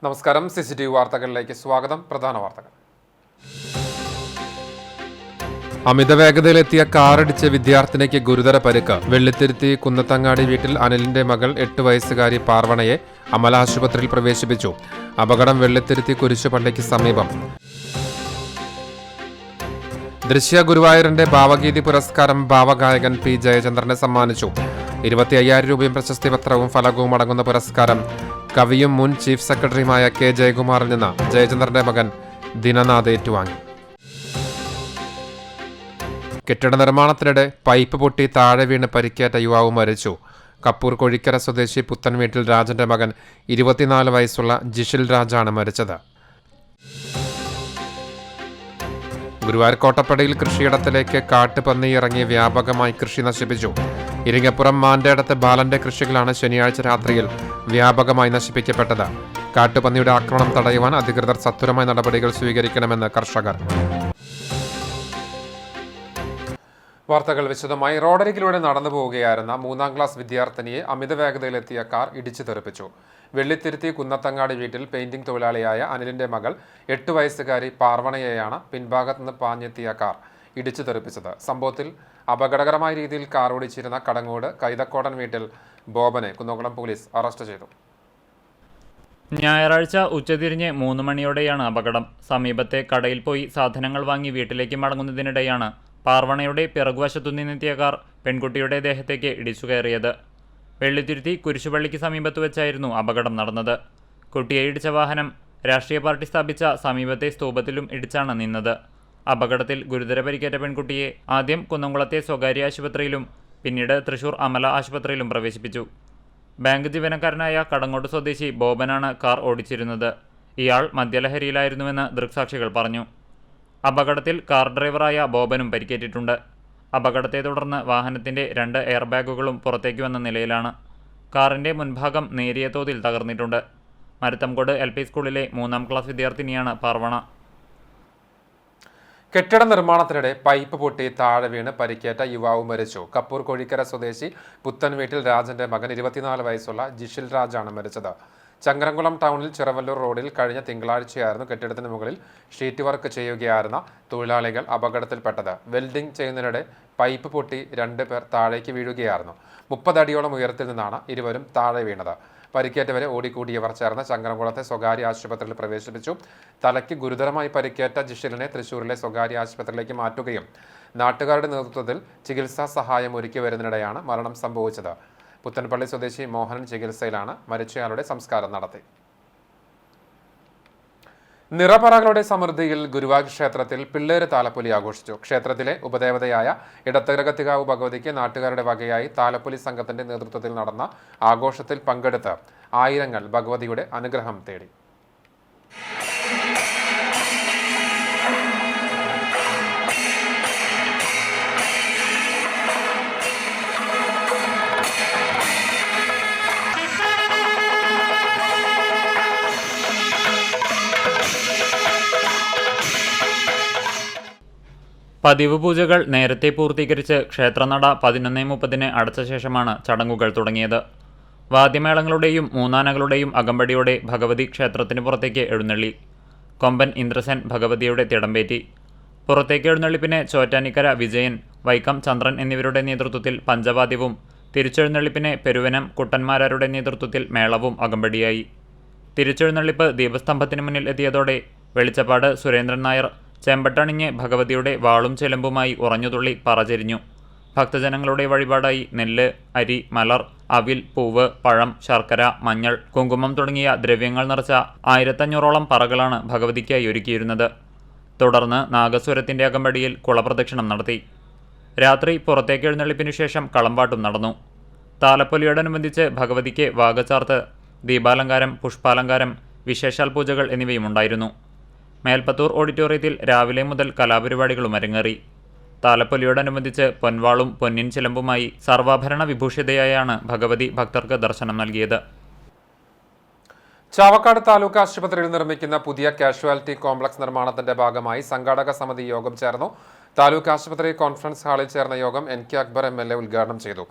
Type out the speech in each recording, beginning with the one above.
നമസ്കാരം. CCTV വാർത്തകളിലേക്ക് സ്വാഗതം. പ്രധാന വാർത്തകൾ. അമിത വേഗതയിലെത്തിയ കാറിടിച്ച് വിദ്യാർത്ഥിനിക്ക് ഗുരുതര പരിക്ക്. വെള്ളിത്തിരുത്തി കുന്നത്തങ്ങാടി വീട്ടിൽ അനിലിന്റെ മകൾ 8 വയസ്സുകാരി പാർവണയെ അമല ആശുപത്രിയിൽ പ്രവേശിപ്പിച്ചു. അപകടം വെള്ളിത്തിരുത്തി കുരിശുപള്ളിക്ക് സമീപം. ദൃശ്യ ഗുരുവായൂരിന്റെ ഭാവഗീതി പുരസ്കാരം ഭാവഗായകൻ P. ജയചന്ദ്രനെ സമ്മാനിച്ചു. 25,000 രൂപയും പ്രശസ്തി പത്രവും ഫലകവും അടങ്ങുന്ന പുരസ്കാരം കവിയും മുൻ ചീഫ് സെക്രട്ടറിയുമായ K. ജയകുമാറിൽ നിന്ന് ജയചന്ദ്രന്റെ മകൻ ദിനനാഥ് ഏറ്റുവാങ്ങി. കെട്ടിട നിർമ്മാണത്തിനിടെ പൈപ്പ് പൊട്ടി താഴെ വീണ് പരിക്കേറ്റ യുവാവ് മരിച്ചു. കപ്പൂർ കൊഴിക്കര സ്വദേശി പുത്തൻ വീട്ടിൽ രാജന്റെ മകൻ 24 വയസ്സുള്ള ജിഷിൽ രാജാണ് മരിച്ചത്. ഗുരുവായൂർ കോട്ടപ്പടിയിൽ കൃഷിയിടത്തിലേക്ക് കാട്ടുപന്നി ഇറങ്ങി വ്യാപകമായി കൃഷി നശിപ്പിച്ചു. ഇരിങ്ങപ്പുറം മാണ്ടേടത്ത് ബാലന്റെ കൃഷികളാണ് ശനിയാഴ്ച രാത്രിയിൽ വ്യാപകമായി നശിപ്പിക്കപ്പെട്ടത്. കാട്ടുപന്നിയുടെ ആക്രമണം തടയുവാൻ അധികൃതർ സത്വരമായ നടപടികൾ സ്വീകരിക്കണമെന്ന് കർഷകർ. വാർത്തകൾ വിശദമായി. റോഡരികിലൂടെ നടന്നു പോവുകയായിരുന്ന 3ാം ക്ലാസ് വിദ്യാർത്ഥിനിയെ അമിത വേഗതയിലെത്തിയ കാർ ഇടിച്ചു തെറിപ്പിച്ചു. വെള്ളിത്തിരുത്തി കുന്നത്തങ്ങാടി വീട്ടിൽ പെയിന്റിംഗ് തൊഴിലാളിയായ അനിലിന്റെ മകൾ 8 വയസ്സുകാരി പാർവണയെയാണ് പിൻഭാഗത്ത് നിന്ന് പാഞ്ഞെത്തിയ കാർ ഇടിച്ചു തെറിപ്പിച്ചത്. സംഭവത്തിൽ അപകടകരമായ രീതിയിൽ കാർ ഓടിച്ചിരുന്ന കടങ്ങോട് കൈതക്കോടൻ വീട്ടിൽ ബോബനെ കുന്നംകുളം പോലീസ് അറസ്റ്റ് ചെയ്തു. ഞായറാഴ്ച ഉച്ചതിരിഞ്ഞ് 3 മണിയോടെയാണ് അപകടം. സമീപത്തെ കടയിൽ പോയി സാധനങ്ങൾ വാങ്ങി വീട്ടിലേക്ക് മടങ്ങുന്നതിനിടെയാണ് പാർവണയുടെ പിറകുവശത്തു നിന്നെത്തിയ കാർ പെൺകുട്ടിയുടെ ദേഹത്തേക്ക് ഇടിച്ചു കയറിയത്. വെള്ളിത്തിരുത്തി കുരിശുപള്ളിക്ക് സമീപത്ത് വെച്ചായിരുന്നു അപകടം നടന്നത്. കുട്ടിയെ ഇടിച്ച വാഹനം രാഷ്ട്രീയ പാർട്ടി സ്ഥാപിച്ച സമീപത്തെ സ്തൂപത്തിലും ഇടിച്ചാണ് നിന്നത്. അപകടത്തിൽ ഗുരുതര പരിക്കേറ്റ പെൺകുട്ടിയെ ആദ്യം കുന്നംകുളത്തെ സ്വകാര്യ ആശുപത്രിയിലും പിന്നീട് തൃശൂർ അമല ആശുപത്രിയിലും പ്രവേശിപ്പിച്ചു. ബാങ്ക് ജീവനക്കാരനായ കടങ്ങോട്ട് സ്വദേശി ബോബനാണ് കാർ ഓടിച്ചിരുന്നത്. ഇയാൾ മദ്യലഹരിയിലായിരുന്നുവെന്ന് ദൃക്സാക്ഷികൾ പറഞ്ഞു. അപകടത്തിൽ കാർ ഡ്രൈവറായ ബോബനും പരിക്കേറ്റിട്ടുണ്ട്. അപകടത്തെ തുടർന്ന് വാഹനത്തിന്റെ 2 എയർ ബാഗുകളും പുറത്തേക്ക് വന്ന നിലയിലാണ്. കാറിന്റെ മുൻഭാഗം നേരിയ തോതിൽ തകർന്നിട്ടുണ്ട്. മരുത്തംകോട് LP സ്കൂളിലെ 3ാം ക്ലാസ് വിദ്യാർത്ഥിനിയാണ് പാർവണ. കെട്ടിട നിർമ്മാണത്തിനിടെ പൈപ്പ് പൊട്ടി താഴെ വീണ് പരിക്കേറ്റ യുവാവ് മരിച്ചു. കപ്പൂർ കൊഴിക്കര സ്വദേശി പുത്തൻ വീട്ടിൽ രാജന്റെ മകൻ 24 വയസ്സുള്ള ജിഷിൽ രാജാണ് മരിച്ചത്. ചങ്ങരംകുളം ടൗണിൽ ചിറവല്ലൂർ റോഡിൽ കഴിഞ്ഞ തിങ്കളാഴ്ചയായിരുന്നു കെട്ടിടത്തിന് മുകളിൽ ഷീറ്റ് വർക്ക് ചെയ്യുകയായിരുന്ന തൊഴിലാളികൾ അപകടത്തിൽപ്പെട്ടത്. വെൽഡിംഗ് ചെയ്യുന്നതിനിടെ പൈപ്പ് പൊട്ടി 2 പേർ താഴേക്ക് വീഴുകയായിരുന്നു. 30 അടിയോളം ഉയരത്തിൽ നിന്നാണ് ഇരുവരും താഴെ വീണത്. പരിക്കേറ്റവരെ ഓടിക്കൂടിയവർ ചേർന്ന് ചങ്ങരംകുളത്തെ സ്വകാര്യ ആശുപത്രിയിൽ പ്രവേശിപ്പിച്ചു. തലയ്ക്ക് ഗുരുതരമായി പരിക്കേറ്റ ജിഷിലിനെ തൃശൂരിലെ സ്വകാര്യ ആശുപത്രിയിലേക്ക് മാറ്റുകയും നാട്ടുകാരുടെ നേതൃത്വത്തിൽ ചികിത്സാ സഹായം ഒരുക്കി വരുന്നതിനിടെയാണ് മരണം സംഭവിച്ചത്. പുത്തൻപള്ളി സ്വദേശി മോഹനൻ ചികിത്സയിലാണ്. മരിച്ചയാളുടെ സംസ്കാരം നടത്തി. നിറപറകളുടെ സമൃദ്ധിയിൽ ഗുരുവായൂർ ക്ഷേത്രത്തിൽ പിള്ളേര് താലപ്പൊലി ആഘോഷിച്ചു. ക്ഷേത്രത്തിലെ ഉപദേവതയായ ഇടത്തകരകത്തികാവ് ഭഗവതിക്ക് നാട്ടുകാരുടെ വകയായി താലപ്പൊലി സംഘത്തിന്റെ നേതൃത്വത്തിൽ നടന്ന ആഘോഷത്തിൽ പങ്കെടുത്ത് ആയിരങ്ങൾ ഭഗവതിയുടെ അനുഗ്രഹം തേടി. പതിവ് പൂജകൾ നേരത്തെ പൂർത്തീകരിച്ച് ക്ഷേത്രനട 11:30 അടച്ച ശേഷമാണ് ചടങ്ങുകൾ തുടങ്ങിയത്. വാദ്യമേളങ്ങളുടെയും മൂന്നാനകളുടെയും അകമ്പടിയോടെ ഭഗവതി ക്ഷേത്രത്തിന് പുറത്തേക്ക് എഴുന്നള്ളി. കൊമ്പൻ ഇന്ദ്രസൻ ഭഗവതിയുടെ തിടമ്പേറ്റി. പുറത്തേക്ക് എഴുന്നള്ളിപ്പിന് ചോറ്റാനിക്കര വിജയൻ, വൈക്കം ചന്ദ്രൻ എന്നിവരുടെ നേതൃത്വത്തിൽ പഞ്ചവാദ്യവും, തിരിച്ചെഴുന്നള്ളിപ്പിന് പെരുവനം കുട്ടന്മാരാരുടെ നേതൃത്വത്തിൽ മേളവും അകമ്പടിയായി. തിരിച്ചെഴുന്നള്ളിപ്പ് ദീപസ്തംഭത്തിന് മുന്നിൽ എത്തിയതോടെ വെളിച്ചപ്പാട് സുരേന്ദ്രൻ നായർ ചെമ്പട്ടണിഞ്ഞ് ഭഗവതിയുടെ വാളും ചെലമ്പുമായി ഉറഞ്ഞുതുള്ളി പറചെരിഞ്ഞു. ഭക്തജനങ്ങളുടെ വഴിപാടായി നെല്ല്, അരി, മലർ, അവിൽ, പൂവ്, പഴം, ശർക്കര, മഞ്ഞൾ, കുങ്കുമം തുടങ്ങിയ ദ്രവ്യങ്ങൾ നിറച്ച 1500ഓളം പറകളാണ് ഭഗവതിക്കായി ഒരുക്കിയിരുന്നത്. തുടർന്ന് നാഗസ്വരത്തിന്റെ അകമ്പടിയിൽ കുളപ്രദക്ഷിണം നടത്തി. രാത്രി പുറത്തേക്ക് എഴുന്നള്ളിപ്പിനു ശേഷം കളമ്പാട്ടും നടന്നു. താലപ്പൊലിയോടനുബന്ധിച്ച് ഭഗവതിക്ക് വാഗച്ചാർത്ത്, ദീപാലങ്കാരം, പുഷ്പാലങ്കാരം, വിശേഷാൽ പൂജകൾ എന്നിവയുമുണ്ടായിരുന്നു. മേൽപ്പത്തൂർ ഓഡിറ്റോറിയത്തിൽ രാവിലെ മുതൽ കലാപരിപാടികളും അരങ്ങേറി. താലപ്പൊലിയോടനുബന്ധിച്ച് പൊൻവാളും പൊന്നിൻ ചിലമ്പുമായി സർവാഭരണ വിഭൂഷിതയായാണ് ഭഗവതി ഭക്തർക്ക് ദർശനം നൽകിയത്. ചാവക്കാട് താലൂക്ക് ആശുപത്രിയിൽ നിർമ്മിക്കുന്ന പുതിയ കാഷ്വാലിറ്റി കോംപ്ലക്സ് നിർമ്മാണത്തിന്റെ ഭാഗമായി സംഘാടക സമിതി യോഗം ചേർന്നു. താലൂക്ക് ആശുപത്രി കോൺഫറൻസ് ഹാളിൽ ചേർന്ന യോഗം NK അക്ബർ MLA ഉദ്ഘാടനം ചെയ്തു.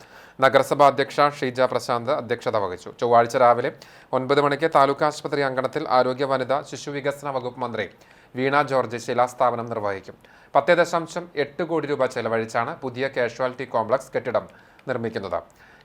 നഗരസഭാ അധ്യക്ഷ ഷീജ പ്രശാന്ത് അധ്യക്ഷത വഹിച്ചു. ചൊവ്വാഴ്ച രാവിലെ 9 മണിക്ക് താലൂക്ക് ആശുപത്രി അങ്കണത്തിൽ ആരോഗ്യ വനിതാ ശിശു വികസന വകുപ്പ് മന്ത്രി വീണ ജോർജ് ശിലാസ്ഥാപനം നിർവഹിക്കും. 10.8 കോടി രൂപ ചെലവഴിച്ചാണ് പുതിയ കാഷ്വാലിറ്റി കോംപ്ലക്സ് കെട്ടിടം നിർമ്മിക്കുന്നത്.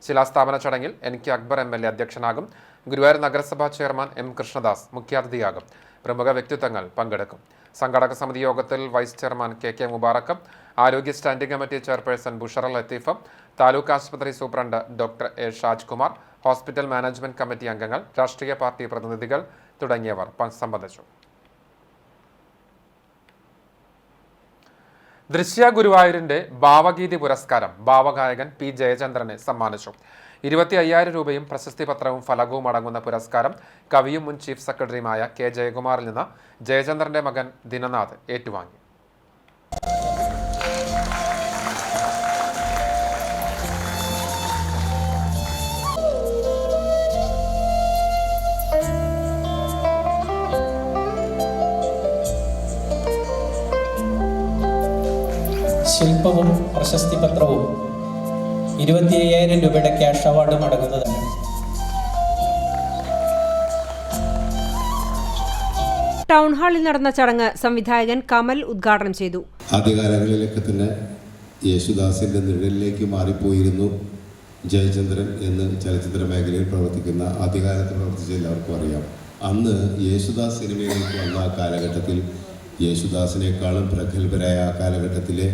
ശിലാസ്ഥാപന ചടങ്ങിൽ NK അക്ബർ MLA അധ്യക്ഷനാകും. ഗുരുവായൂർ നഗരസഭാ ചെയർമാൻ M കൃഷ്ണദാസ് മുഖ്യാതിഥിയാകും. പ്രമുഖ വ്യക്തിത്വങ്ങൾ പങ്കെടുക്കും. സംഘാടക സമിതി യോഗത്തിൽ വൈസ് ചെയർമാൻ KK മുബാറക്കും, ആരോഗ്യ സ്റ്റാൻഡിംഗ് കമ്മിറ്റി ചെയർപേഴ്സൺ ബുഷറ ലത്തീഫും, താലൂക്ക് ആശുപത്രി സൂപ്രണ്ട് doctor A Shaj Kumar, hospital management committee അംഗങ്ങൾ, രാഷ്ട്രീയ പാർട്ടി പ്രതിനിധികൾ തുടങ്ങിയവർ സംബന്ധിച്ചു. ദൃശ്യ ഗുരുവായൂരിന്റെ ഭാവഗീതി പുരസ്കാരം ഭാവഗായകൻ P ജയചന്ദ്രനെ സമ്മാനിച്ചു. 25,000 രൂപയും പ്രശസ്തി പത്രവും ഫലകവും അടങ്ങുന്ന പുരസ്കാരം കവിയും മുൻ ചീഫ് സെക്രട്ടറിയുമായ K ജയകുമാറിൽ നിന്ന് ജയചന്ദ്രന്റെ മകൻ ദിനനാഥ് ഏറ്റുവാങ്ങി. ശില്പവും പ്രശസ്തി പത്രവും 25,000 രൂപയുടെ ക്യാഷ് അവാർഡും അടങ്ങുന്നതാണ്. ടൗൺ ഹാളിൽ നടന്ന ചടങ്ങ് സംവിധായകൻ കമൽ ഉദ്ഘാടനം ചെയ്തു. ആദ്യകാലങ്ങളിലൊക്കെ തന്നെ യേശുദാസിന്റെ നിഴലിലേക്ക് മാറിപ്പോയിരുന്നു ജയചന്ദ്രൻ എന്ന് ചലച്ചിത്ര മേഖലയിൽ പ്രവർത്തിക്കുന്ന ആദ്യകാലത്ത് പ്രവർത്തിച്ച എല്ലാവർക്കും അറിയാം. അന്ന് യേശുദാസ് സിനിമയിലേക്ക് വന്ന ആ കാലഘട്ടത്തിൽ യേശുദാസിനേക്കാളും പ്രഗത്ഭരായ ആ കാലഘട്ടത്തിലെ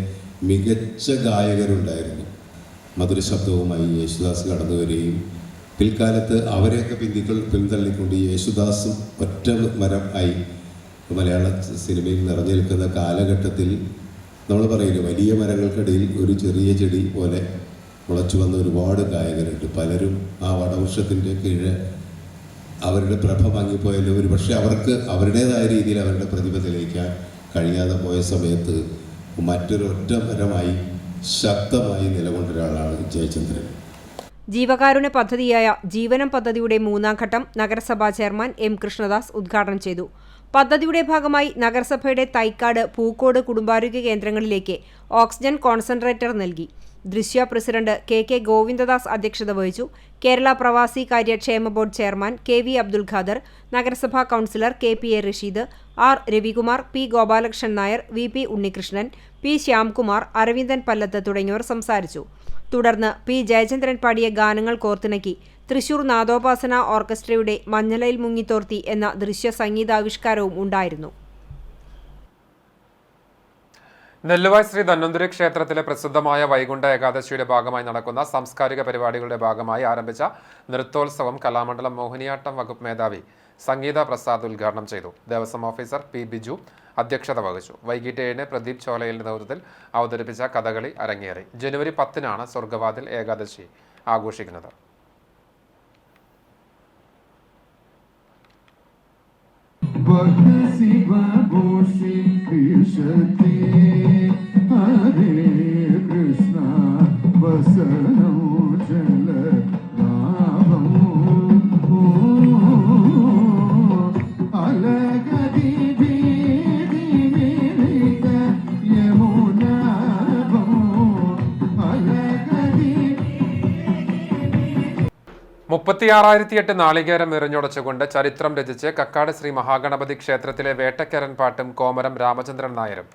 മികച്ച ഗായകരുണ്ടായിരുന്നു. മധുരശബ്ദവുമായി യേശുദാസ് കടന്നു വരികയും പിൽക്കാലത്ത് അവരെയൊക്കെ പിന്തള്ളിക്കൊണ്ട് യേശുദാസും ഒറ്റ മരം ആയി മലയാള സിനിമയിൽ നിറഞ്ഞു നിൽക്കുന്ന കാലഘട്ടത്തിൽ നമ്മൾ പറയുന്നു, വലിയ മരങ്ങൾക്കിടയിൽ ഒരു ചെറിയ ചെടി പോലെ മുളച്ചു വന്ന ഒരുപാട് ഗായകരുണ്ട്. പലരും ആ വടവൃക്ഷത്തിൻ്റെ കീഴ് അവരുടെ പ്രഭ മങ്ങിപ്പോയാലും ഒരു പക്ഷേ അവർക്ക് അവരുടേതായ രീതിയിൽ അവരുടെ പ്രതിഭ തെളിയിക്കാൻ കഴിയാതെ പോയ സമയത്ത് മറ്റൊരു ഒറ്റ മരമായി ശക്തമായി നിലകൊണ്ട ഒരാളാണ് ജയചന്ദ്രൻ. ജീവകാരുണ്യ പദ്ധതിയായ ജീവനം പദ്ധതിയുടെ 3ാം ഘട്ടം നഗരസഭാ ചെയർമാൻ M കൃഷ്ണദാസ് ഉദ്ഘാടനം ചെയ്തു. പദ്ധതിയുടെ ഭാഗമായി നഗരസഭയുടെ തൈക്കാട്, പൂക്കോട് കുടുംബാരോഗ്യ കേന്ദ്രങ്ങളിലേക്ക് ഓക്സിജൻ കോൺസെൻട്രേറ്റർ നൽകി. ദൃശ്യ പ്രസിഡന്റ് KK ഗോവിന്ദദാസ് അധ്യക്ഷത വഹിച്ചു. കേരള പ്രവാസി കാര്യ ക്ഷേമ board chairman KV Abdul Khader, നഗരസഭാ councillor KPA Rasheed, R Ravikumar, P Gopalakrishnan Nair, VP Unnikrishnan, P Shyamkumar, Aravindan Pallath തുടങ്ങിയവർ സംസാരിച്ചു. തുടർന്ന് P ജയചന്ദ്രൻ പാടിയ ഗാനങ്ങൾ കോർത്തിണക്കി തൃശൂർ നാദോപാസന ഓർക്കസ്ട്രയുടെ മഞ്ഞലയിൽ മുങ്ങിത്തോർത്തി എന്ന ദൃശ്യ സംഗീതാവിഷ്കാരവും ഉണ്ടായിരുന്നു. നെല്ലുവായ് ശ്രീ ധന്വന്തരി ക്ഷേത്രത്തിലെ പ്രസിദ്ധമായ വൈകുണ്ഠ ഏകാദശിയുടെ ഭാഗമായി നടക്കുന്ന സാംസ്കാരിക പരിപാടികളുടെ ഭാഗമായി ആരംഭിച്ച നൃത്തോത്സവം കലാമണ്ഡലം മോഹിനിയാട്ടം വകുപ്പ് മേധാവി സംഗീത പ്രസാദ് ഉദ്ഘാടനം ചെയ്തു. ദേവസ്വം ഓഫീസർ P ബിജു അധ്യക്ഷത വഹിച്ചു. വൈകിട്ട് 7 പ്രദീപ് ചോലയുടെ നേതൃത്വത്തിൽ അവതരിപ്പിച്ച കഥകളി അരങ്ങേറി. ജനുവരി 10-നാണ് സ്വർഗവാതിൽ ഏകാദശി ആഘോഷിക്കുന്നത്. $36,008 നാളികേരം എറിഞ്ഞുടച്ചുകൊണ്ട് ചരിത്രം രചിച്ച് കക്കാട് ശ്രീ മഹാഗണപതി ക്ഷേത്രത്തിലെ വേട്ടക്കരൻ പാട്ടും കോമരം രാമചന്ദ്രൻ നായരും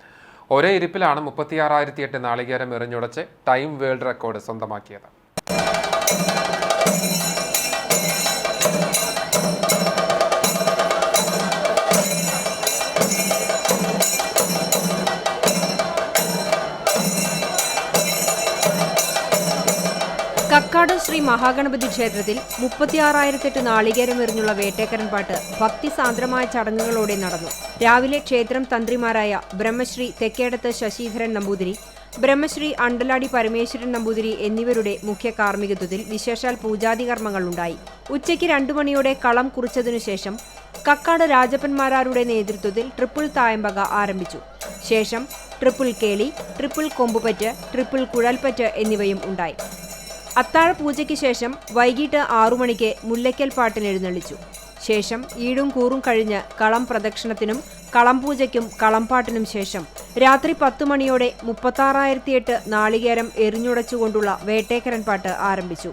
ഒരേ ഇരിപ്പിലാണ് 36,008 നാളികേരം എറിഞ്ഞുടച്ച് ടൈം വേൾഡ് റെക്കോർഡ് സ്വന്തമാക്കിയത്. കക്കാട് ശ്രീ മഹാഗണപതി ക്ഷേത്രത്തിൽ 36,008 നാളികേരം എറിഞ്ഞുള്ള വേട്ടേക്കരൻ പാട്ട് ഭക്തിസാന്ദ്രമായ ചടങ്ങുകളോടെ നടന്നു. രാവിലെ ക്ഷേത്രം തന്ത്രിമാരായ ബ്രഹ്മശ്രീ തെക്കേടത്ത് ശശിധരൻ നമ്പൂതിരി, ബ്രഹ്മശ്രീ അണ്ടലാടി പരമേശ്വരൻ നമ്പൂതിരി എന്നിവരുടെ മുഖ്യ കാർമ്മികത്വത്തിൽ വിശേഷാൽ പൂജാതി കർമ്മങ്ങളുണ്ടായി. ഉച്ചയ്ക്ക് 2 മണിയോടെ കളം കുറിച്ചതിനുശേഷം കക്കാട് രാജപ്പന്മാരാരുടെ നേതൃത്വത്തിൽ ട്രിപ്പിൾ തായമ്പക ആരംഭിച്ചു. ശേഷം ട്രിപ്പിൾ കേളി, ട്രിപ്പിൾ കൊമ്പുപറ്റ്, ട്രിപ്പിൾ കുഴൽപ്പറ്റ് എന്നിവയും ഉണ്ടായി. അത്താഴ പൂജയ്ക്ക് ശേഷം വൈകിട്ട് 6 മണിക്ക് മുല്ലയ്ക്കൽ പാട്ടിന് എഴുന്നള്ളിച്ചു. ശേഷം ഈടും കൂറും കഴിഞ്ഞ് കളം പ്രദക്ഷിണത്തിനും കളംപൂജയ്ക്കും കളംപാട്ടിനും ശേഷം രാത്രി 10 മണിയോടെ 36,008 നാളികേരം എറിഞ്ഞുടച്ചുകൊണ്ടുള്ള വേട്ടേക്കരൻ പാട്ട് ആരംഭിച്ചു.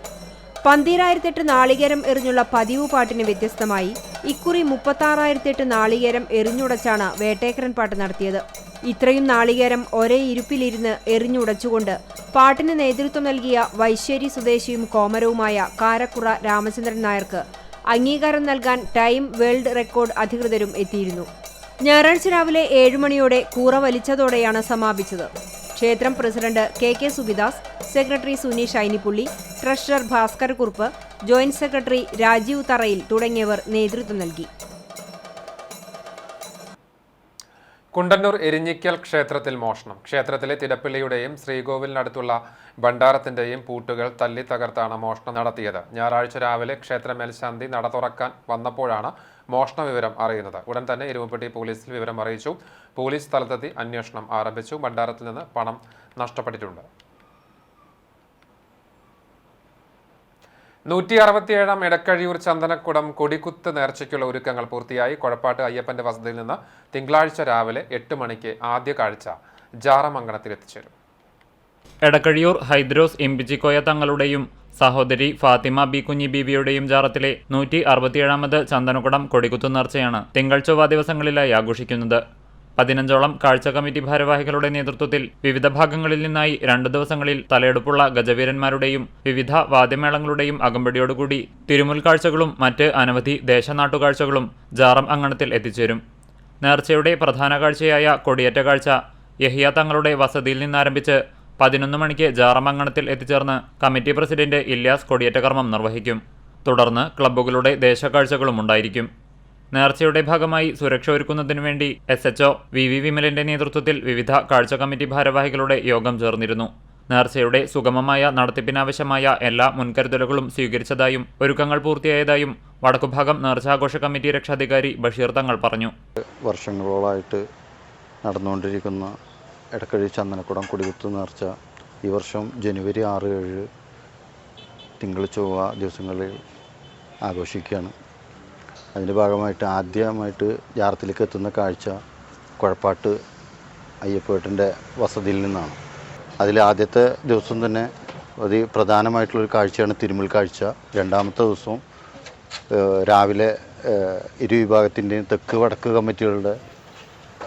12,008 നാളികേരം എറിഞ്ഞുള്ള പതിവ് പാട്ടിന് വ്യത്യസ്തമായി ഇക്കുറി 36,008 നാളികേരം എറിഞ്ഞുടച്ചാണ് വേട്ടേക്കരൻ പാട്ട് നടത്തിയത്. ഇത്രയും നാളികേരം ഒരേ ഇരുപ്പിലിരുന്ന് എറിഞ്ഞുടച്ചുകൊണ്ട് പാട്ടിന് നേതൃത്വം നൽകിയ വൈശ്ശേരി സ്വദേശിയും കോമരവുമായ കാരക്കുറ രാമചന്ദ്രൻ നായർക്ക് അംഗീകാരം നൽകാൻ ടൈം വേൾഡ് റെക്കോർഡ് അധികൃതരും എത്തിയിരുന്നു. ഞായറാഴ്ച രാവിലെ 7 മണിയോടെ കൂറ വലിച്ചതോടെയാണ് സമാപിച്ചത്. ക്ഷേത്രം president K Subidas, secretary Suni Shainippulli, treasurer Bhaskar Kurup, joint secretary Rajeev Tharayil തുടങ്ങിയവർ നേതൃത്വം നൽകി. കുണ്ടന്നൂർ എരിഞ്ഞിക്കൽ ക്ഷേത്രത്തിൽ മോഷണം. ക്ഷേത്രത്തിലെ തിടപ്പള്ളിയുടെയും ശ്രീകോവിലിനടുത്തുള്ള ഭണ്ഡാരത്തിന്റെയും പൂട്ടുകൾ തല്ലി തകർത്താണ് മോഷണം നടത്തിയത്. ഞായറാഴ്ച രാവിലെ ക്ഷേത്ര മേൽശാന്തി നട തുറക്കാൻ വന്നപ്പോഴാണ് മോഷണ വിവരം അറിയുന്നത്. ഉടൻ തന്നെ എരുമപ്പെട്ടി പോലീസിൽ വിവരം അറിയിച്ചു. പോലീസ് സ്ഥലത്തെത്തി അന്വേഷണം ആരംഭിച്ചു. ഭണ്ഡാരത്തിൽ നിന്ന് പണം നഷ്ടപ്പെട്ടിട്ടുണ്ട്. 167 എടക്കഴിയൂർ ചന്ദനക്കുടം കൊടിക്കുത്ത് നേർച്ചയ്ക്കുള്ള ഒരുക്കങ്ങൾ പൂർത്തിയായി. കൊഴപ്പാട്ട് അയ്യപ്പന്റെ വസതിയിൽ നിന്ന് തിങ്കളാഴ്ച രാവിലെ 8 മണിക്ക് ആദ്യ കാഴ്ച ജാറമംഗലത്തിൽ എത്തിച്ചേരും. എടക്കഴിയൂർ ഹൈദ്രോസ് ഇമ്പിച്ചിക്കോയ തങ്ങളുടെയും സഹോദരി ഫാത്തിമ ബി കുഞ്ഞി ബീവിയുടെയും ജാറത്തിലെ 167ാമത് ചന്ദനക്കുടം കൊടിക്കുത്തു നേർച്ചയാണ് തിങ്കൾ ചൊവ്വ ദിവസങ്ങളിലായി ആഘോഷിക്കുന്നത്. 15ഓളം കാഴ്ച കമ്മിറ്റി ഭാരവാഹികളുടെ നേതൃത്വത്തിൽ വിവിധ ഭാഗങ്ങളിൽ നിന്നായി 2 ദിവസങ്ങളിൽ തലയെടുപ്പുള്ള ഗജവീരന്മാരുടെയും വിവിധ വാദ്യമേളങ്ങളുടെയും അകമ്പടിയോടുകൂടി തിരുമുൽ കാഴ്ചകളും മറ്റ് അനവധി ദേശനാട്ടുകാഴ്ചകളും ജാറം അങ്കണത്തിൽ എത്തിച്ചേരും. നേർച്ചയുടെ പ്രധാന കാഴ്ചയായ കൊടിയേറ്റ കാഴ്ച യഹിയ തങ്ങളുടെ വസതിയിൽ നിന്നാരംഭിച്ച് 11 മണിക്ക് ജാറം അങ്കണത്തിൽ എത്തിച്ചേർന്ന് കമ്മിറ്റി പ്രസിഡന്റ് ഇല്യാസ് കൊടിയേറ്റ കർമ്മം നിർവഹിക്കും. തുടർന്ന് ക്ലബ്ബുകളുടെ ദേശക്കാഴ്ചകളും ഉണ്ടായിരിക്കും. നേർച്ചയുടെ ഭാഗമായി സുരക്ഷ ഒരുക്കുന്നതിനു വേണ്ടി SHO VV വിമലിന്റെ നേതൃത്വത്തിൽ വിവിധ കാഴ്ച കമ്മിറ്റി ഭാരവാഹികളുടെ യോഗം ചേർന്നിരുന്നു. നേർച്ചയുടെ സുഗമമായ നടത്തിപ്പിനാവശ്യമായ എല്ലാ മുൻകരുതലുകളും സ്വീകരിച്ചതായും ഒരുക്കങ്ങൾ പൂർത്തിയായതായും വടക്കുഭാഗം നേർച്ചാഘോഷ കമ്മിറ്റി രക്ഷാധികാരി ബഷീർ തങ്ങൾ പറഞ്ഞു. വർഷങ്ങളോളായിട്ട് നടന്നുകൊണ്ടിരിക്കുന്ന എടക്കഴി ചന്ദനക്കുടം കൊടികുത്ത് നേർച്ച ഈ വർഷം ജനുവരി 6, 7 തിങ്കൾ ചൊവ്വ ദിവസങ്ങളിൽ ആഘോഷിക്കുകയാണ്. അതിൻ്റെ ഭാഗമായിട്ട് ആദ്യമായിട്ട് ജാറത്തിലേക്ക് എത്തുന്ന കാഴ്ച കൊഴപ്പാട്ട് അയ്യപ്പേട്ടൻ്റെ വസതിയിൽ നിന്നാണ്. അതിൽ ആദ്യത്തെ ദിവസം തന്നെ പ്രധാനമായിട്ടുള്ളൊരു കാഴ്ചയാണ് തിരുമുൽ കാഴ്ച. രണ്ടാമത്തെ ദിവസം രാവിലെ ഇരുവിഭാഗത്തിൻ്റെയും തെക്ക് വടക്ക് കമ്മിറ്റികളുടെ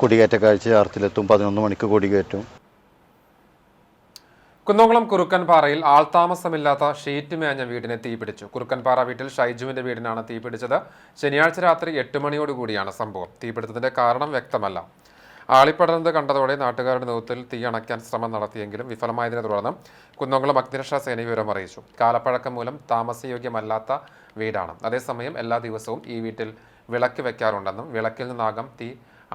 കൊടികയറ്റ കാഴ്ച ജാറത്തിലെത്തും. 11 മണിക്ക് കൊടികയറ്റും. കുന്നംകുളം കുറുക്കൻപാറയിൽ ആൾതാമസമില്ലാത്ത ഷീറ്റ് മേഞ്ഞ വീടിനെ തീപിടിച്ചു. കുറുക്കൻപാറ വീട്ടിൽ ഷൈജുവിന്റെ വീടിനാണ് തീപിടിച്ചത്. ശനിയാഴ്ച രാത്രി 8 മണിയോടുകൂടിയാണ് സംഭവം. തീപിടുത്തത്തിന്റെ കാരണം വ്യക്തമല്ല. ആളിപ്പടർന്നത് കണ്ടതോടെ നാട്ടുകാരുടെ നേതൃത്വത്തിൽ തീ അണയ്ക്കാൻ ശ്രമം നടത്തിയെങ്കിലും വിഫലമായതിനെ തുടർന്ന് കുന്നംകുളം അഗ്നിരക്ഷാ സേന വിവരം അറിയിച്ചു. കാലപ്പഴക്കം മൂലം താമസയോഗ്യമല്ലാത്ത വീടാണ്. അതേസമയം എല്ലാ ദിവസവും ഈ വീട്ടിൽ വിളക്ക് വെക്കാറുണ്ടെന്നും വിളക്കിൽ നിന്നാകും തീ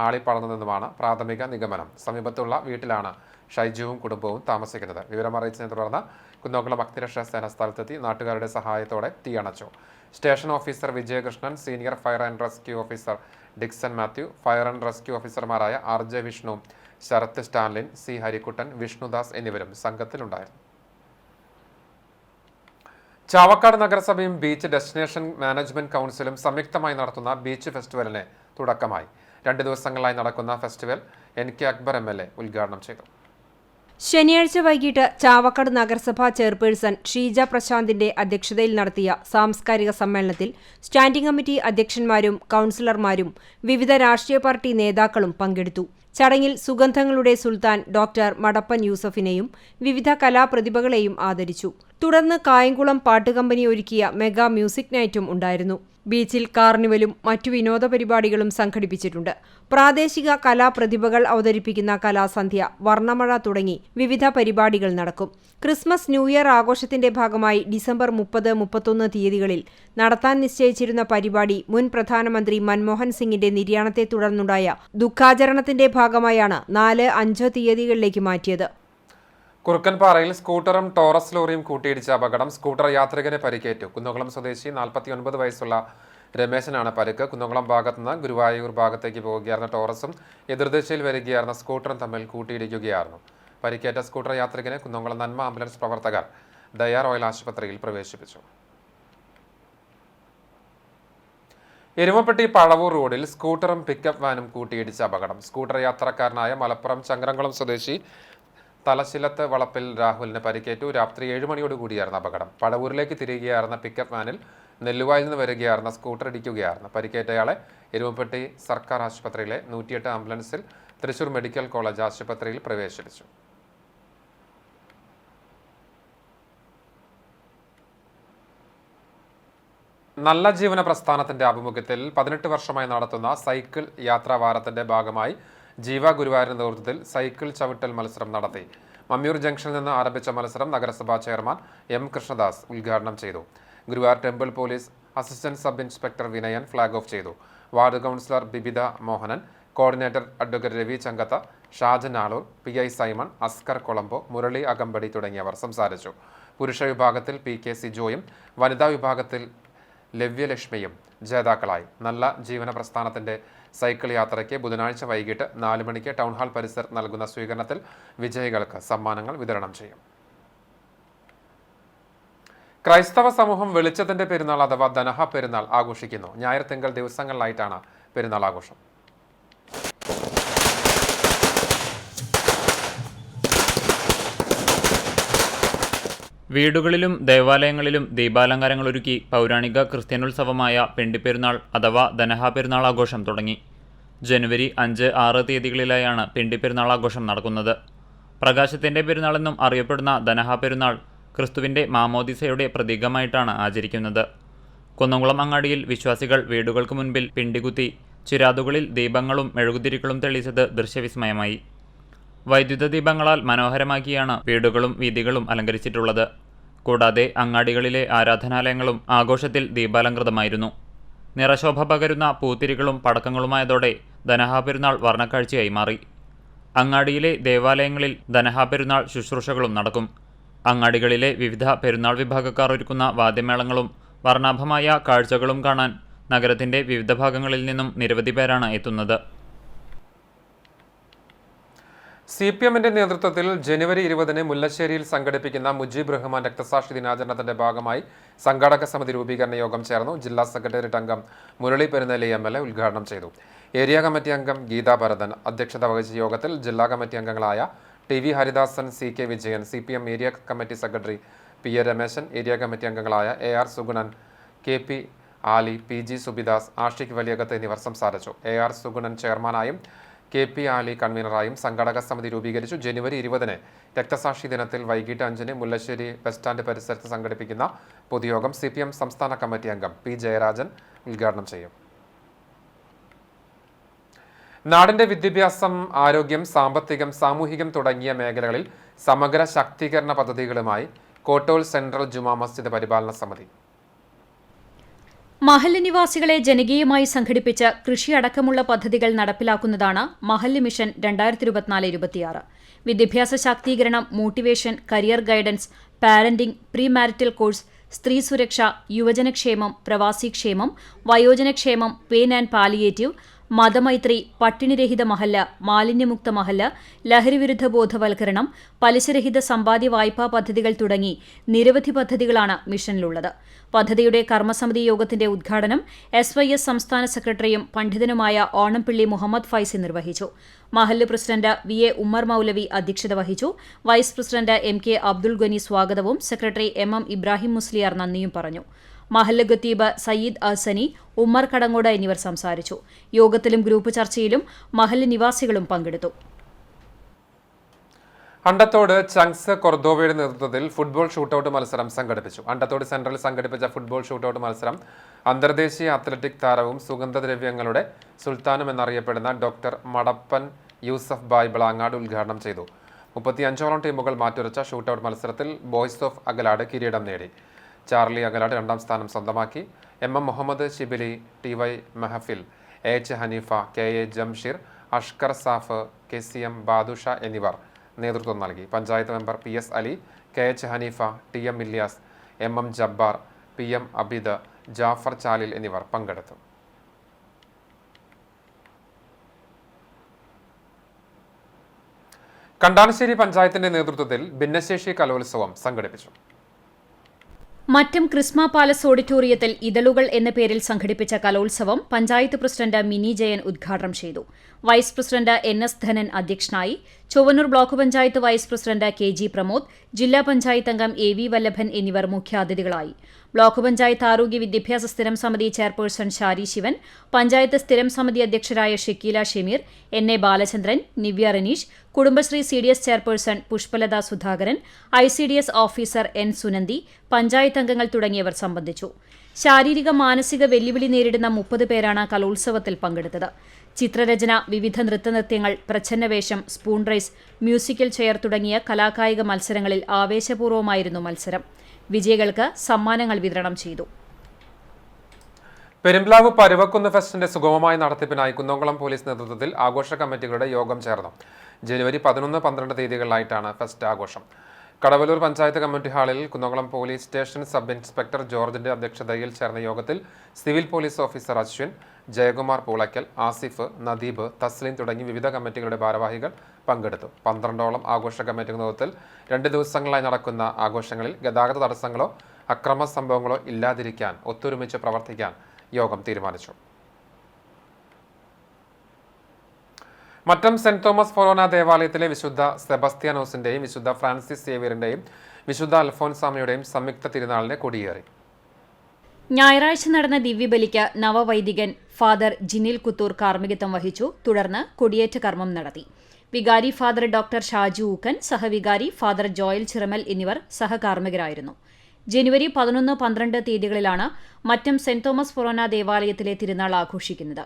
ആളിപ്പടർന്നതെന്നുമാണ് പ്രാഥമിക നിഗമനം. സമീപത്തുള്ള വീട്ടിലാണ് ഷൈജുവും കുടുംബവും താമസിക്കുന്നത്. വിവരം അറിയിച്ചതിനെ തുടർന്ന് കുന്നംകുളം അഗ്നിരക്ഷാ സേന സ്ഥലത്തെത്തി നാട്ടുകാരുടെ സഹായത്തോടെ തീയണച്ചു. Station officer Vijayakrishnan, senior fire and rescue officer Dixon Mathew, fire and rescue ഓഫീസർമാരായ RJ വിഷ്ണു, ശരത് സ്റ്റാൻലിൻ, C ഹരിക്കുട്ടൻ, വിഷ്ണുദാസ് എന്നിവരും സംഘത്തിലുണ്ടായിരുന്നു. ചാവക്കാട് നഗരസഭയും ബീച്ച് ഡെസ്റ്റിനേഷൻ മാനേജ്മെന്റ് കൗൺസിലും സംയുക്തമായി നടത്തുന്ന ബീച്ച് ഫെസ്റ്റിവലിന് തുടക്കമായി. 2 ദിവസങ്ങളായി നടക്കുന്ന ഫെസ്റ്റിവൽ NK അക്ബർ MLA ഉദ്ഘാടനം ചെയ്തു. ശനിയാഴ്ച വൈകിട്ട് ചാവക്കാട് നഗരസഭാ ചെയർപേഴ്സൺ ഷീജ പ്രശാന്തിന്റെ അധ്യക്ഷതയിൽ നടത്തിയ സാംസ്കാരിക സമ്മേളനത്തിൽ സ്റ്റാൻഡിംഗ് കമ്മിറ്റി അധ്യക്ഷന്മാരും കൗൺസിലർമാരും വിവിധ രാഷ്ട്രീയ പാർട്ടി നേതാക്കളും പങ്കെടുത്തു. ചടങ്ങിൽ സുഗന്ധങ്ങളുടെ സുൽത്താൻ ഡോക്ടർ മടപ്പൻ യൂസഫിനെയും വിവിധ കലാപ്രതിഭകളെയും ആദരിച്ചു. തുടർന്ന് കായംകുളം പാട്ടുകമ്പനി ഒരുക്കിയ മെഗാ മ്യൂസിക് നൈറ്റും ഉണ്ടായിരുന്നു. ബീച്ചിൽ കാർണിവലും മറ്റു വിനോദ പരിപാടികളും സംഘടിപ്പിച്ചിട്ടുണ്ട്. പ്രാദേശിക കലാപ്രതിഭകൾ അവതരിപ്പിക്കുന്ന കലാസന്ധ്യ, വർണ്ണമഴ തുടങ്ങി വിവിധ പരിപാടികൾ നടക്കും. ക്രിസ്മസ്, ന്യൂ ഇയർ ആഘോഷത്തിന്റെ ഭാഗമായി ഡിസംബർ 30, 31 തീയതികളിൽ നടത്താൻ നിശ്ചയിച്ചിരുന്ന പരിപാടി മുൻ പ്രധാനമന്ത്രി മൻമോഹൻ സിംഗിന്റെ നിര്യാണത്തെ തുടർന്നുണ്ടായ ദുഃഖാചരണത്തിന്റെ ഭാഗമായാണ് 4, 5 തീയതികളിലേക്ക് മാറ്റിയത്. കുറുക്കൻപാറയിൽ സ്കൂട്ടറും ടോറസ് ലോറിയും കൂട്ടിയിടിച്ച അപകടം. സ്കൂട്ടർ യാത്രികന് പരിക്കേറ്റു. കുന്നംകുളം സ്വദേശി 49 വയസ്സുള്ള രമേശനാണ് പരിക്ക്. കുന്നംകുളം ഭാഗത്തുനിന്ന് ഗുരുവായൂർ ഭാഗത്തേക്ക് പോവുകയായിരുന്ന ടോറസും എതിർദിശയിൽ വരികയായിരുന്ന സ്കൂട്ടറും തമ്മിൽ കൂട്ടിയിടിക്കുകയായിരുന്നു. പരിക്കേറ്റ സ്കൂട്ടർ യാത്രികനെ കുന്നംകുളം നന്മ ആംബുലൻസ് പ്രവർത്തകർ ദയ റോയൽ ആശുപത്രിയിൽ പ്രവേശിപ്പിച്ചു. എരുമപ്പെട്ടി പഴവൂർ റോഡിൽ സ്കൂട്ടറും പിക്കപ്പ് വാനും കൂട്ടിയിടിച്ച അപകടം. സ്കൂട്ടർ യാത്രക്കാരനായ മലപ്പുറം ചങ്ങരംകുളം സ്വദേശി തലശിലത്ത് വളപ്പിൽ രാഹുലിന് പരിക്കേറ്റു. രാത്രി 7 മണിയോടുകൂടിയായിരുന്നു അപകടം. പഴവൂരിലേക്ക് തിരികുകയായിരുന്ന പിക്കപ്പ് വാനിൽ നെല്ലുവായിൽ നിന്ന് വരികയായിരുന്ന സ്കൂട്ടർ ഇടിക്കുകയായിരുന്നു. പരിക്കേറ്റയാളെ എരുമപ്പെട്ടി സർക്കാർ ആശുപത്രിയിലെ 108 ആംബുലൻസിൽ തൃശൂർ മെഡിക്കൽ കോളേജ് ആശുപത്രിയിൽ പ്രവേശിപ്പിച്ചു. നല്ല ജീവന പ്രസ്ഥാനത്തിന്റെ ആഭിമുഖ്യത്തിൽ 18 വർഷമായി നടത്തുന്ന സൈക്കിൾ യാത്രാവാരത്തിന്റെ ഭാഗമായി ജീവ ഗുരുവായൂരിന്റെ നേതൃത്വത്തിൽ സൈക്കിൾ ചവിട്ടൽ മത്സരം നടത്തി. മമ്മിയൂർ ജംഗ്ഷനിൽ നിന്ന് ആരംഭിച്ച മത്സരം നഗരസഭാ ചെയർമാൻ എം കൃഷ്ണദാസ് ഉദ്ഘാടനം ചെയ്തു. Guruvayur temple police assistant sub inspector Vinayan flag off ചെയ്തു. Ward councillor Bibitha Mohanan, coordinator advocate Ravi Chankatha, Shajan Aloor, PI Simon, Askar Colombo, Murali Akampadi തുടങ്ങിയവർ സംസാരിച്ചു. പുരുഷ വിഭാഗത്തിൽ PK സിജോയും വനിതാ വിഭാഗത്തിൽ ലവ്യലക്ഷ്മിയും ജേതാക്കളായി. നല്ല ജീവന പ്രസ്ഥാനത്തിന്റെ സൈക്കിൾ യാത്രയ്ക്ക് ബുധനാഴ്ച വൈകിട്ട് 4 മണിക്ക് ടൗൺ ഹാൾ പരിസരത്ത് നൽകുന്ന സ്വീകരണത്തിൽ വിജയികൾക്ക് സമ്മാനങ്ങൾ വിതരണം ചെയ്യും. ക്രൈസ്തവ സമൂഹം വെളിച്ചത്തിന്റെ പെരുന്നാൾ അഥവാ ദനഹ പെരുന്നാൾ ആഘോഷിക്കുന്നു. ഞായർ തിങ്കൾ ദിവസങ്ങളിലായിട്ടാണ് പെരുന്നാൾ ആഘോഷം. വീടുകളിലും ദേവാലയങ്ങളിലും ദീപാലങ്കാരങ്ങളൊരുക്കി പൗരാണിക ക്രിസ്ത്യാനുത്സവമായ പിണ്ടിപ്പെരുന്നാൾ അഥവാ ദനഹ പെരുന്നാൾ ആഘോഷം തുടങ്ങി. ജനുവരി 5, 6 തീയതികളിലായാണ് പിണ്ടിപ്പെരുന്നാൾ ആഘോഷം നടക്കുന്നത്. പ്രകാശത്തിൻ്റെ പെരുന്നാളെന്നും അറിയപ്പെടുന്ന ദനഹ പെരുന്നാൾ ക്രിസ്തുവിൻ്റെ മാമോദിസയുടെ പ്രതീകമായിട്ടാണ് ആചരിക്കുന്നത്. കുന്നംകുളം അങ്ങാടിയിൽ വിശ്വാസികൾ വീടുകൾക്ക് മുൻപിൽ പിണ്ടികുത്തി ചിരാതുകളിൽ ദീപങ്ങളും മെഴുകുതിരികളും തെളിയിച്ചത് ദൃശ്യവിസ്മയമായി. വൈദ്യുത ദീപങ്ങളാൽ മനോഹരമാക്കിയാണ് വീടുകളും വീഥികളും അലങ്കരിച്ചിട്ടുള്ളത്. കൂടാതെ അങ്ങാടികളിലെ ആരാധനാലയങ്ങളും ആഘോഷത്തിൽ ദീപാലങ്കൃതമായിരുന്നു. നിറശോഭ പകരുന്ന പൂത്തിരികളും പടക്കങ്ങളുമായതോടെ ദനഹ പെരുന്നാൾ വർണ്ണക്കാഴ്ചയായി മാറി. അങ്ങാടിയിലെ ദേവാലയങ്ങളിൽ ദനഹ പെരുന്നാൾ ശുശ്രൂഷകളും നടക്കും. അങ്ങാടികളിലെ വിവിധ പെരുന്നാൾ വിഭാഗക്കാർ ഒരുക്കുന്ന വാദ്യമേളങ്ങളും വർണ്ണാഭമായ കാഴ്ചകളും കാണാൻ നഗരത്തിൻ്റെ വിവിധ ഭാഗങ്ങളിൽ നിന്നും നിരവധി പേരാണ് എത്തുന്നത്. CPMന്റെ നേതൃത്വത്തിൽ ജനുവരി 20 മുല്ലശ്ശേരിയിൽ സംഘടിപ്പിക്കുന്ന മുജീബ് റഹ്മാൻ രക്തസാക്ഷി ദിനാചരണത്തിന്റെ ഭാഗമായി സംഘാടക സമിതി രൂപീകരണ യോഗം ചേർന്നു. ജില്ലാ സെക്രട്ടേറിയറ്റ് അംഗം മുരളി പെരുന്നേലി MLA ഉദ്ഘാടനം ചെയ്തു. ഏരിയ കമ്മിറ്റി അംഗം ഗീതാ ഭരതൻ അധ്യക്ഷത വഹിച്ച യോഗത്തിൽ ജില്ലാ കമ്മിറ്റി അംഗങ്ങളായ TV Haridasan, CK Vijayan, CPM area committee secretary PA Rameshan, area committee അംഗങ്ങളായ AR Sugunan, KP Ali, PG Subidas, Ashiq Valiyakath എന്നിവർ സംസാരിച്ചു. AR സുഗുണൻ ചെയർമാനായും KP ആലി കൺവീനറായും സംഘാടക സമിതി രൂപീകരിച്ചു. ജനുവരി 20 രക്തസാക്ഷി ദിനത്തിൽ വൈകിട്ട് 5 മുല്ലശ്ശേരി ബസ് സ്റ്റാൻഡ് പരിസരത്ത് സംഘടിപ്പിക്കുന്ന പൊതുയോഗം CPM സംസ്ഥാന കമ്മിറ്റി അംഗം P ജയരാജൻ ഉദ്ഘാടനം ചെയ്യും. നാടിന്റെ വിദ്യാഭ്യാസം, ആരോഗ്യം, സാമ്പത്തികം, സാമൂഹികം തുടങ്ങിയ മേഖലകളിൽ സമഗ്ര ശാക്തീകരണ പദ്ധതികളുമായി കോട്ടോൾ സെൻട്രൽ ജുമാ മസ്ജിദ് പരിപാലന സമിതി. മഹല്ല് നിവാസികളെ ജനകീയമായി സംഘടിപ്പിച്ച് കൃഷി അടക്കമുള്ള പദ്ധതികൾ നടപ്പിലാക്കുന്നതാണ് മഹല്ല് മിഷൻ 2024-26. വിദ്യാഭ്യാസ ശാക്തീകരണം, motivation, career guidance, parenting, pre marital course, സ്ത്രീ സുരക്ഷ, യുവജനക്ഷേമം, പ്രവാസിക്ഷേമം, വയോജനക്ഷേമം, പെയിൻ ആൻഡ് പാലിയേറ്റീവ്, മതമൈത്രി, പട്ടിണിരഹിത മഹല്ല്, മാലിന്യമുക്ത മഹല്ല്, ലഹരിവിരുദ്ധ ബോധവൽക്കരണം, പലിശരഹിത സമ്പാദ്യ വായ്പാ പദ്ധതികൾ തുടങ്ങി നിരവധി പദ്ധതികളാണ് മിഷനിലുള്ളത്. പദ്ധതിയുടെ കർമ്മസമിതി യോഗത്തിന്റെ ഉദ്ഘാടനം SYS സംസ്ഥാന സെക്രട്ടറിയും പണ്ഡിതനുമായ ഓണംപിള്ളി മുഹമ്മദ് ഫൈസി നിർവഹിച്ചു. മഹല്ല് പ്രസിഡന്റ് VA ഉമ്മർ മൗലവി അധ്യക്ഷത വഹിച്ചു. Vice president MK Abdul Gani സ്വാഗതവും സെക്രട്ടറി MM ഇബ്രാഹിം മുസ്ലിയാർ നന്ദിയും പറഞ്ഞു. മഹല്ല് ഖത്തീബ് സയ്യിദ് അഹ്സനി, ഉമ്മർ കടങ്ങോട് എന്നിവർ സംസാരിച്ചു. യോഗത്തിലും ഗ്രൂപ്പ് ചർച്ചയിലും മഹല്ല് നിവാസികളും പങ്കെടുത്തു. അണ്ടത്തോട് ചങ്സ് കൊർദോവയുടെ നേതൃത്വത്തിൽ ഫുട്ബോൾ ഷൂട്ടൌട്ട് മത്സരം സംഘടിപ്പിച്ചു. അണ്ടത്തോട് സെൻട്രലിൽ സംഘടിപ്പിച്ച ഫുട്ബോൾ ഷൂട്ടൌട്ട് മത്സരം അന്തർദേശീയ അത്ലറ്റിക് താരവും സുഗന്ധദ്രവ്യങ്ങളുടെ സുൽത്താനും എന്നറിയപ്പെടുന്ന ഡോക്ടർ മടപ്പൻ യൂസഫ് ബായ് ബ്ലാങ്ങാട് ഉദ്ഘാടനം ചെയ്തു. 35ഓളം ടീമുകൾ മാറ്റുരച്ച ഷൂട്ടൌട്ട് മത്സരത്തിൽ ബോയ്സ് ഓഫ് അഗലാട് കിരീടം നേടി. ചാർലി അഗലാട് 2ാം സ്ഥാനം സ്വന്തമാക്കി. MM Muhammad Shibili, TY Mehfil, AH Haneefa, KA Jamsheer, Ashkar Saf, KCM Badusha എന്നിവർ നേതൃത്വം നൽകി. Panchayat member PS Ali, KH Haneefa, TM Ilyas, MM Jabbar, PM Abid, Jafar Chalil എന്നിവർ പങ്കെടുത്തു. കണ്ടാനശ്ശേരി പഞ്ചായത്തിന്റെ നേതൃത്വത്തിൽ ഭിന്നശേഷി കലോത്സവം സംഘടിപ്പിച്ചു. മറ്റം ക്രിസ്മ പാലസ് ഓഡിറ്റോറിയത്തിൽ ഇതളുകൾ എന്ന പേരിൽ സംഘടിപ്പിച്ച കലോത്സവം പഞ്ചായത്ത് പ്രസിഡന്റ് മിനി ജയൻ ഉദ്ഘാടനം ചെയ്തു. വൈസ് പ്രസിഡന്റ് NS ധനൻ അധ്യക്ഷനായി. Chowwannur block panchayat vice president KG Pramod, ജില്ലാ പഞ്ചായത്ത് അംഗം AV വല്ലഭൻ എന്നിവർ മുഖ്യാതിഥികളായി. ബ്ലോക്ക് പഞ്ചായത്ത് ആരോഗ്യ വിദ്യാഭ്യാസ സ്ഥിരം സമിതി ചെയർപേഴ്സൺ ഷാരി ശിവൻ, പഞ്ചായത്ത് സ്ഥിരം സമിതി അധ്യക്ഷരായ Shakeela Shameer, NA Balachandran, Nivya Raneesh, Kudumbashree CDS chairperson Pushpalatha Sudhakaran, ICDS officer N Sunandi, panchayat അംഗങ്ങൾ തുടങ്ങിയവർ സംബന്ധിച്ചു. ശാരീരിക മാനസിക വെല്ലുവിളി നേരിടുന്ന 30 പേരാണ് കലോത്സവത്തിൽ പങ്കെടുത്തത്. ചിത്രരചന, വിവിധ നൃത്തനൃത്യങ്ങൾ, പ്രച്ഛന്നവേഷം, സ്പൂൺ റൈസ്, മ്യൂസിക്കൽ ചെയർ തുടങ്ങിയ കലാകായിക മത്സരങ്ങളിൽ ആവേശപൂർവ്വമായിരുന്നു മത്സരം. വിജയികൾക്ക് സമ്മാനങ്ങൾ വിതരണം ചെയ്തു. പെരുമ്പ്ലാവ് പരുവക്കുന്ന് ഫെസ്റ്റിന്റെ സുഗമമായ നടത്തിപ്പിനായി കുന്നംകുളം പോലീസ് നേതൃത്വത്തിൽ ആഘോഷ കമ്മിറ്റികളുടെ യോഗം ചേർന്നു. ജനുവരി 11-12 തീയതികളിലായിട്ടാണ് ഫെസ്റ്റ് ആഘോഷം. കടവലൂർ പഞ്ചായത്ത് കമ്മ്യൂണിറ്റി ഹാളിൽ Kunnamkulam police station sub inspector ജോർജിന്റെ അധ്യക്ഷതയിൽ ചേർന്ന യോഗത്തിൽ civil police officer Ashwin, Jayakumar Poolakkal, Asif, Nadeeb, Thasleem തുടങ്ങി വിവിധ കമ്മിറ്റികളുടെ ഭാരവാഹികൾ പങ്കെടുത്തു. 12ഓളം ആഘോഷ കമ്മിറ്റികളുടെ നേതൃത്വത്തിൽ 2 ദിവസങ്ങളായി നടക്കുന്ന ആഘോഷങ്ങളിൽ ഗതാഗത തടസ്സങ്ങളോ അക്രമ സംഭവങ്ങളോ ഇല്ലാതിരിക്കാൻ ഒത്തൊരുമിച്ച് പ്രവർത്തിക്കാൻ യോഗം തീരുമാനിച്ചു. മറ്റം സെന്റ് തോമസ് ഫൊറോന ദേവാലയത്തിലെ വിശുദ്ധ സെബസ്ത്യാനോസിന്റെയും വിശുദ്ധ ഫ്രാൻസിസ് സേവ്യറിന്റെയും വിശുദ്ധ അൽഫോൻസാമയുടെയും സംയുക്ത തിരുനാളിനെ കൊടിയേറി. ഞായറാഴ്ച നടന്ന ദിവ്യബലിക്ക് നവവൈദികൻ ഫാദർ ജിനിൽ കുത്തൂർ കാർമ്മികത്വം വഹിച്ചു. തുടർന്ന് കൊടിയേറ്റ കർമ്മം നടത്തി. വികാരി ഫാദർ ഡോക്ടർ ഷാജു ഊക്കൻ, സഹവികാരി ഫാദർ ജോയൽ ചിറമൽ എന്നിവർ സഹകാർമ്മികരായിരുന്നു. ജനുവരി 11-12 തീയതികളിലാണ് മറ്റം സെന്റ് തോമസ് ഫൊറോന ദേവാലയത്തിലെ തിരുനാൾ ആഘോഷിക്കുന്നത്.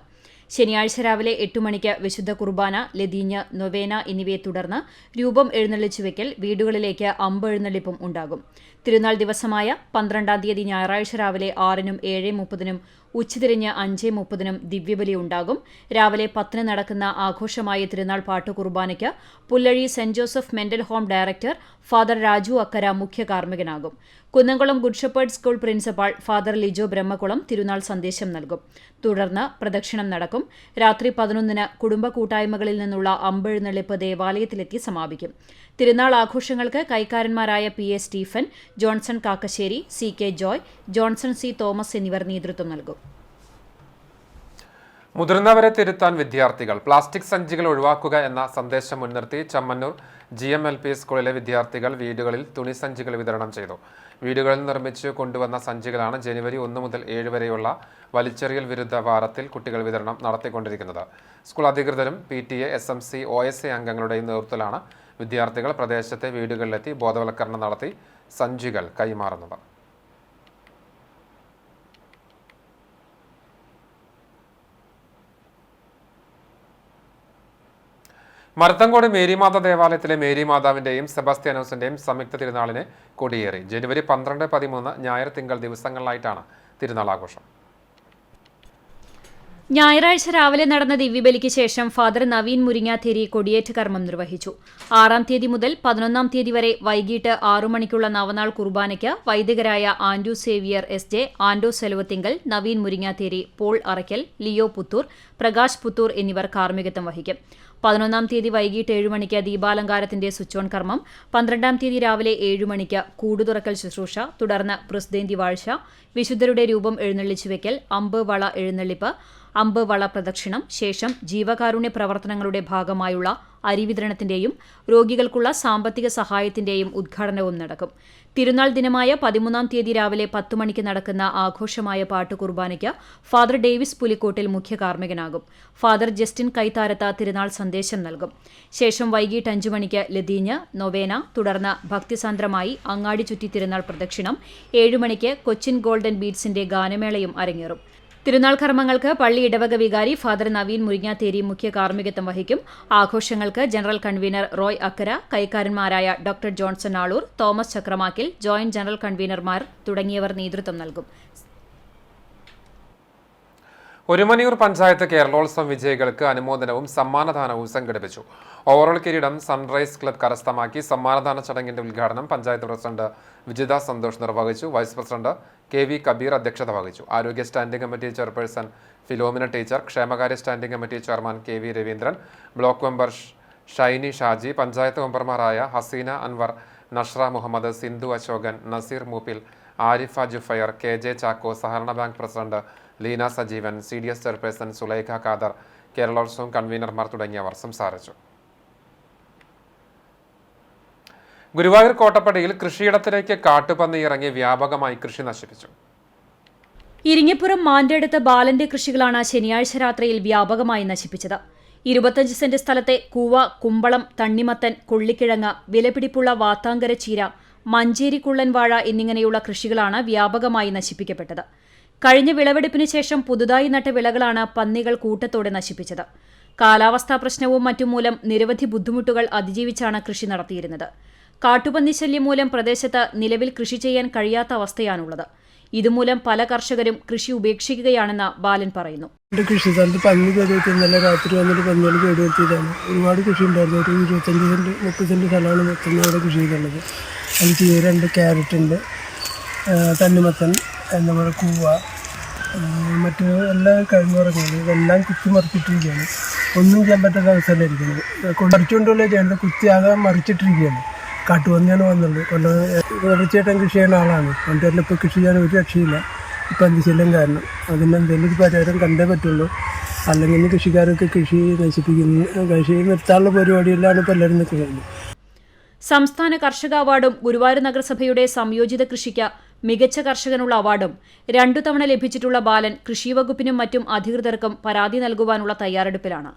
ശനിയാഴ്ച രാവിലെ 8 മണിക്ക് വിശുദ്ധ കുർബാന, ലതീഞ്ഞ്, നൊവേന എന്നിവയെ തുടർന്ന് രൂപം എഴുന്നള്ളിച്ചുവെക്കൽ, വീടുകളിലേക്ക് അമ്പ് എഴുന്നള്ളിപ്പും ഉണ്ടാകും. തിരുനാൾ ദിവസമായ 12-ാം തീയതി ഞായറാഴ്ച രാവിലെ 6-നും 7:30-നും ഉച്ചതിരിഞ്ഞ് 5:30-നും ദിവ്യബലി ഉണ്ടാകും. രാവിലെ 10-ന് നടക്കുന്ന ആഘോഷമായ തിരുനാൾ പാട്ട് കുർബാനയ്ക്ക് Pullazhi saint Joseph mental home director father Raju Akkara മുഖ്യ കാർമ്മികനാകും. Kunnamkulam good shepherd school principal father Lijo Brahmakulam തിരുനാൾ സന്ദേശം നൽകും. തുടർന്ന് പ്രദക്ഷിണം നടക്കും. രാത്രി 11-ന് കുടുംബ കൂട്ടായ്മകളിൽ നിന്നുള്ള അമ്പെഴുന്നള്ളിപ്പ് ദേവാലയത്തിലെത്തി സമാപിക്കും. തിരുനാൾ ആഘോഷങ്ങൾക്ക് കൈക്കാരന്മാരായ PA Stephen, Johnson Kakkassery, CK Joy, Johnson C Thomas എന്നിവർ നേതൃത്വം നൽകും. മുതിർന്നവരെ തിരുത്താൻ വിദ്യാർത്ഥികൾ പ്ലാസ്റ്റിക് സഞ്ചികൾ ഒഴിവാക്കുക എന്ന സന്ദേശം മുൻനിർത്തി ചമ്മന്നൂർ GMLP സ്കൂളിലെ വിദ്യാർത്ഥികൾ വീടുകളിൽ തുണിസഞ്ചികൾ വിതരണം ചെയ്തു. വീടുകളിൽ നിർമ്മിച്ചു കൊണ്ടുവന്ന സഞ്ചികളാണ് ജനുവരി 1 മുതൽ 7 വരെയുള്ള വലിച്ചെറിയൽ വിരുദ്ധ വാരത്തിൽ കുട്ടികൾ വിതരണം നടത്തിക്കൊണ്ടിരിക്കുന്നത്. സ്കൂൾ അധികൃതരും PTA, SMC, OSA അംഗങ്ങളുടെയും നേതൃത്വത്തിലാണ് വിദ്യാർത്ഥികൾ പ്രദേശത്തെ വീടുകളിലെത്തി ബോധവൽക്കരണം നടത്തി സഞ്ചികൾ കൈമാറുന്നത്. മരത്തങ്കോട് മേരിമാത ദേവാലയത്തിലെ മേരിമാതാവിന്റെയും സെബാസ്റ്റ്യാനോസിന്റെയും സംയുക്ത തിരുനാളിനെ കൊടിയേറി. ജനുവരി 12, 13 ഞായർ, തിങ്കൾ ദിവസങ്ങളിലായിട്ടാണ് തിരുനാൾ ആഘോഷം. ഞായറാഴ്ച രാവിലെ നടന്ന ദിവ്യബലിക്ക് ശേഷം ഫാദർ നവീൻ മുരിങ്ങാത്തേരി കൊടിയേറ്റ കർമ്മം നിർവഹിച്ചു. 6-ാം തീയതി മുതൽ 11-ാം തീയതി വരെ വൈകിട്ട് 6 മണിക്കുള്ള നവനാൾ കുർബാനയ്ക്ക് വൈദികരായ ആൻഡ്രു സേവിയർ SJ, ആൻഡോ സെലവത്തിങ്കൽ, നവീൻ മുരിങ്ങാത്തേരി, പോൾ അറയ്ക്കൽ, ലിയോ പുത്തൂർ, പ്രകാശ് പുത്തൂർ എന്നിവർ കാർമ്മികത്വം വഹിക്കും. 11-ാം തീയതി വൈകിട്ട് 7 മണിക്ക് ദീപാലങ്കാരത്തിന്റെ സ്വിച്ച് ഓൺ കർമ്മം, 12-ാം തീയതി രാവിലെ 7 മണിക്ക് കൂടുതുറക്കൽ ശുശ്രൂഷ, തുടർന്ന് പ്രസിദ്ധേന്തി വാഴ്ച, വിശുദ്ധരുടെ രൂപം എഴുന്നള്ളിച്ചുവെക്കൽ, അമ്പ് വള എഴുന്നള്ളിപ്പ്, അമ്പ് വള പ്രദക്ഷിണം, ശേഷം ജീവകാരുണ്യ പ്രവർത്തനങ്ങളുടെ ഭാഗമായുള്ള അരിവിതരണത്തിന്റെയും രോഗികൾക്കുള്ള സാമ്പത്തിക സഹായത്തിന്റെയും ഉദ്ഘാടനവും നടക്കും. തിരുനാൾ ദിനമായ 13-ാം തീയതി രാവിലെ 10 മണിക്ക് നടക്കുന്ന ആഘോഷമായ പാട്ട് കുർബാനയ്ക്ക് ഫാദർ ഡേവിസ് പുലിക്കോട്ടിൽ മുഖ്യ കാർമ്മികനാകും. ഫാദർ ജസ്റ്റിൻ കൈത്താരത്ത തിരുനാൾ സന്ദേശം നൽകും. ശേഷം വൈകിട്ട് 5 മണിക്ക് ലതീഞ്ഞ്, നൊവേന, തുടർന്ന് ഭക്തിസാന്ദ്രമായി അങ്ങാടി ചുറ്റി തിരുനാൾ പ്രദക്ഷിണം, 7 മണിക്ക് കൊച്ചിൻ ഗോൾഡൻ ബീഡ്സിന്റെ ഗാനമേളയും അരങ്ങേറും. തിരുനാൾ കർമ്മങ്ങൾക്ക് പള്ളി ഇടവക വികാരി ഫാദർ നവീൻ മുരിങ്ങാത്തേരി മുഖ്യ കാർമ്മികത്വം വഹിക്കും. ആഘോഷങ്ങൾക്ക് ജനറൽ കൺവീനർ റോയ് അക്കര, കൈക്കാരന്മാരായ doctor Johnson Aloor, Thomas Chakramakkil, joint general കൺവീനർമാർ തുടങ്ങിയവർ നേതൃത്വം നൽകും. ഒരുമനിയൂർ പഞ്ചായത്ത് കേരളോത്സവം വിജയികൾക്ക് അനുമോദനവും സമ്മാനദാനവും സംഘടിപ്പിച്ചു. ഓവറോൾ കിരീടം സൺറൈസ് ക്ലബ് കരസ്ഥമാക്കി. സമ്മാനദാന ചടങ്ങിന്റെ ഉദ്ഘാടനം പഞ്ചായത്ത് പ്രസിഡന്റ് വിജിത സന്തോഷ് നിർവഹിച്ചു. വൈസ് പ്രസിഡന്റ് KV കബീർ അധ്യക്ഷത വഹിച്ചു. ആരോഗ്യ standing committee chairperson Philomina teacher, ക്ഷേമകാര്യ standing committee chairman KV Raveendran, block member Shiny Shaji, panchayat മെമ്പർമാരായ ഹസീന അൻവർ, നഷ്ര മുഹമ്മദ്, സിന്ധു അശോകൻ, നസീർ മൂപ്പിൽ, ആരിഫ ജുഫയർ, KJ ചാക്കോ, സഹകരണ bank president Leena Sajeevan, CDS chairperson Sulaikha Khader, Keralolsavam കൺവീനർമാർ തുടങ്ങിയവർ സംസാരിച്ചു. ഗുരുവായൂർ കോട്ടപ്പടിയിൽ കൃഷിയിടത്തിലേക്ക് കാട്ടുപന്നി ഇറങ്ങി വ്യാപകമായി കൃഷി നശിപ്പിച്ചു. ഇരിങ്ങപ്പുറം മാൻഡെടുത്ത ബാലന്റെ കൃഷികളാണ് ശനിയാഴ്ച രാത്രിയിൽ വ്യാപകമായി നശിപ്പിച്ചത്. 25 സെന്റ് സ്ഥലത്തെ കൂവ, കുമ്പളം, തണ്ണിമത്തൻ, കൊള്ളിക്കിഴങ്ങ്, വിലപിടിപ്പുള്ള വാത്താങ്കര ചീര, മഞ്ചേരി കുള്ളൻ വാഴ എന്നിങ്ങനെയുള്ള കൃഷികളാണ് വ്യാപകമായി നശിപ്പിക്കപ്പെട്ടത്. കഴിഞ്ഞ വിളവെടുപ്പിന് ശേഷം പുതുതായി നട്ട വിളകളാണ് പന്നികൾ കൂട്ടത്തോടെ നശിപ്പിച്ചത്. കാലാവസ്ഥാ പ്രശ്നവും മറ്റും മൂലം നിരവധി ബുദ്ധിമുട്ടുകൾ അതിജീവിച്ചാണ് കൃഷി നടത്തിയിരുന്നത്. കാട്ടുപന്നി ശല്യം മൂലം പ്രദേശത്ത് നിലവിൽ കൃഷി ചെയ്യാൻ കഴിയാത്ത അവസ്ഥയാണുള്ളത്. ഇതുമൂലം പല കർഷകരും കൃഷി ഉപേക്ഷിക്കുകയാണെന്ന് ബാലൻ പറയുന്നു. കൃഷി സ്ഥലത്ത് പന്നി കയറിയിട്ട് ഇന്നലെ രാത്രി വന്നിട്ട് പന്നികൾ കയറിയെത്തിയതാണ്. ഒരുപാട് കൃഷി ഉണ്ടായിരുന്നു. ഒരു 25 സെന്റ് 30 സെന്റ് സ്ഥലമാണ് മൊത്തം അവിടെ കൃഷി ചെയ്തുള്ളത്. അതിൽ ചീരയുണ്ട്, ക്യാരറ്റുണ്ട്, തണ്ണിമത്തൻ, എന്താ പറയുക, കൂവ, മറ്റ് എല്ലാ കഴിഞ്ഞുറങ്ങുന്നത് ഇതെല്ലാം കുത്തി മറിച്ചിട്ടിരിക്കുകയാണ്. ഒന്നും ചെയ്യാൻ പറ്റാത്ത അവസ്ഥയിലിരിക്കുന്നത്. മറിച്ചുകൊണ്ടുള്ള ചെയ്യുന്നത് കുത്തിയാകാൻ മറിച്ചിട്ടിരിക്കുകയാണ്. കാട്ടുപന്നിയാണ് വന്നുള്ളത്. ഇറച്ചിയേട്ടൻ കൃഷി ചെയ്യുന്ന ആളാണ്. പണ്ടുവരെ ഇപ്പോൾ കൃഷി ചെയ്യാൻ ഒരു രക്ഷയില്ല. ഇപ്പം പന്നിശല്യം കാരണം അതിന് എന്തെങ്കിലും ഒരു പരിഹാരം കണ്ടേ പറ്റുള്ളൂ. അല്ലെങ്കിൽ കൃഷിക്കാരൊക്കെ കൃഷി നശിപ്പിക്കുന്നു, കൃഷി നിർത്താനുള്ള പരിപാടിയിലാണ് ഇപ്പോൾ എല്ലാവരും നിൽക്കുന്നത്. സംസ്ഥാന കർഷക അവാർഡും ഗുരുവായൂർ നഗരസഭയുടെ സംയോജിത കൃഷിക്ക് മികച്ച കർഷകനുള്ള അവാർഡും 2 തവണ ലഭിച്ചിട്ടുള്ള ബാലൻ കൃഷിവകുപ്പിനും മറ്റും അധികൃതർക്കും പരാതി നൽകുവാനുള്ള തയ്യാറെടുപ്പിലാണ്.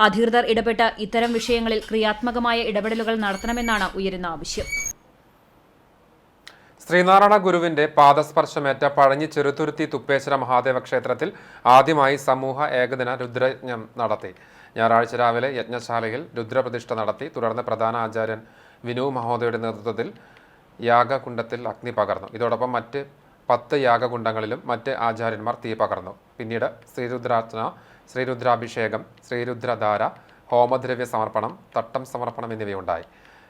അധികൃതർ ഇടപെട്ട് ഇത്തരം വിഷയങ്ങളിൽ ക്രിയാത്മകമായ ഇടപെടലുകൾ നടത്തണമെന്നാണ് ഉയരുന്ന ആവശ്യം. ശ്രീനാരായണ ഗുരുവിന്റെ പാദസ്പർശമേറ്റ പഴഞ്ഞി ചെറുതുരുത്തി തുപ്പേശ്വര മഹാദേവ ക്ഷേത്രത്തിൽ ആദ്യമായി സമൂഹ ഏകദിന രുദ്രയജ്ഞം നടത്തി. ഞായറാഴ്ച രാവിലെ യജ്ഞശാലയിൽ രുദ്രപ്രതിഷ്ഠ നടത്തി. തുടർന്ന് പ്രധാന ആചാര്യൻ വിനു മഹോദയുടെ നേതൃത്വത്തിൽ യാഗകുണ്ഡത്തിൽ അഗ്നി പകർന്നു. ഇതോടൊപ്പം മറ്റ് 10 യാഗകുണ്ഡങ്ങളിലും മറ്റ് ആചാര്യന്മാർ തീ പകർന്നു. പിന്നീട് ശ്രീരുദ്രാർച്ചന, ശ്രീരുദ്രാഭിഷേകം, ശ്രീരുദ്രധാര, ഹോമദ്രവ്യ സമർപ്പണം, തട്ടം സമർപ്പണം എന്നിവയുണ്ടായി.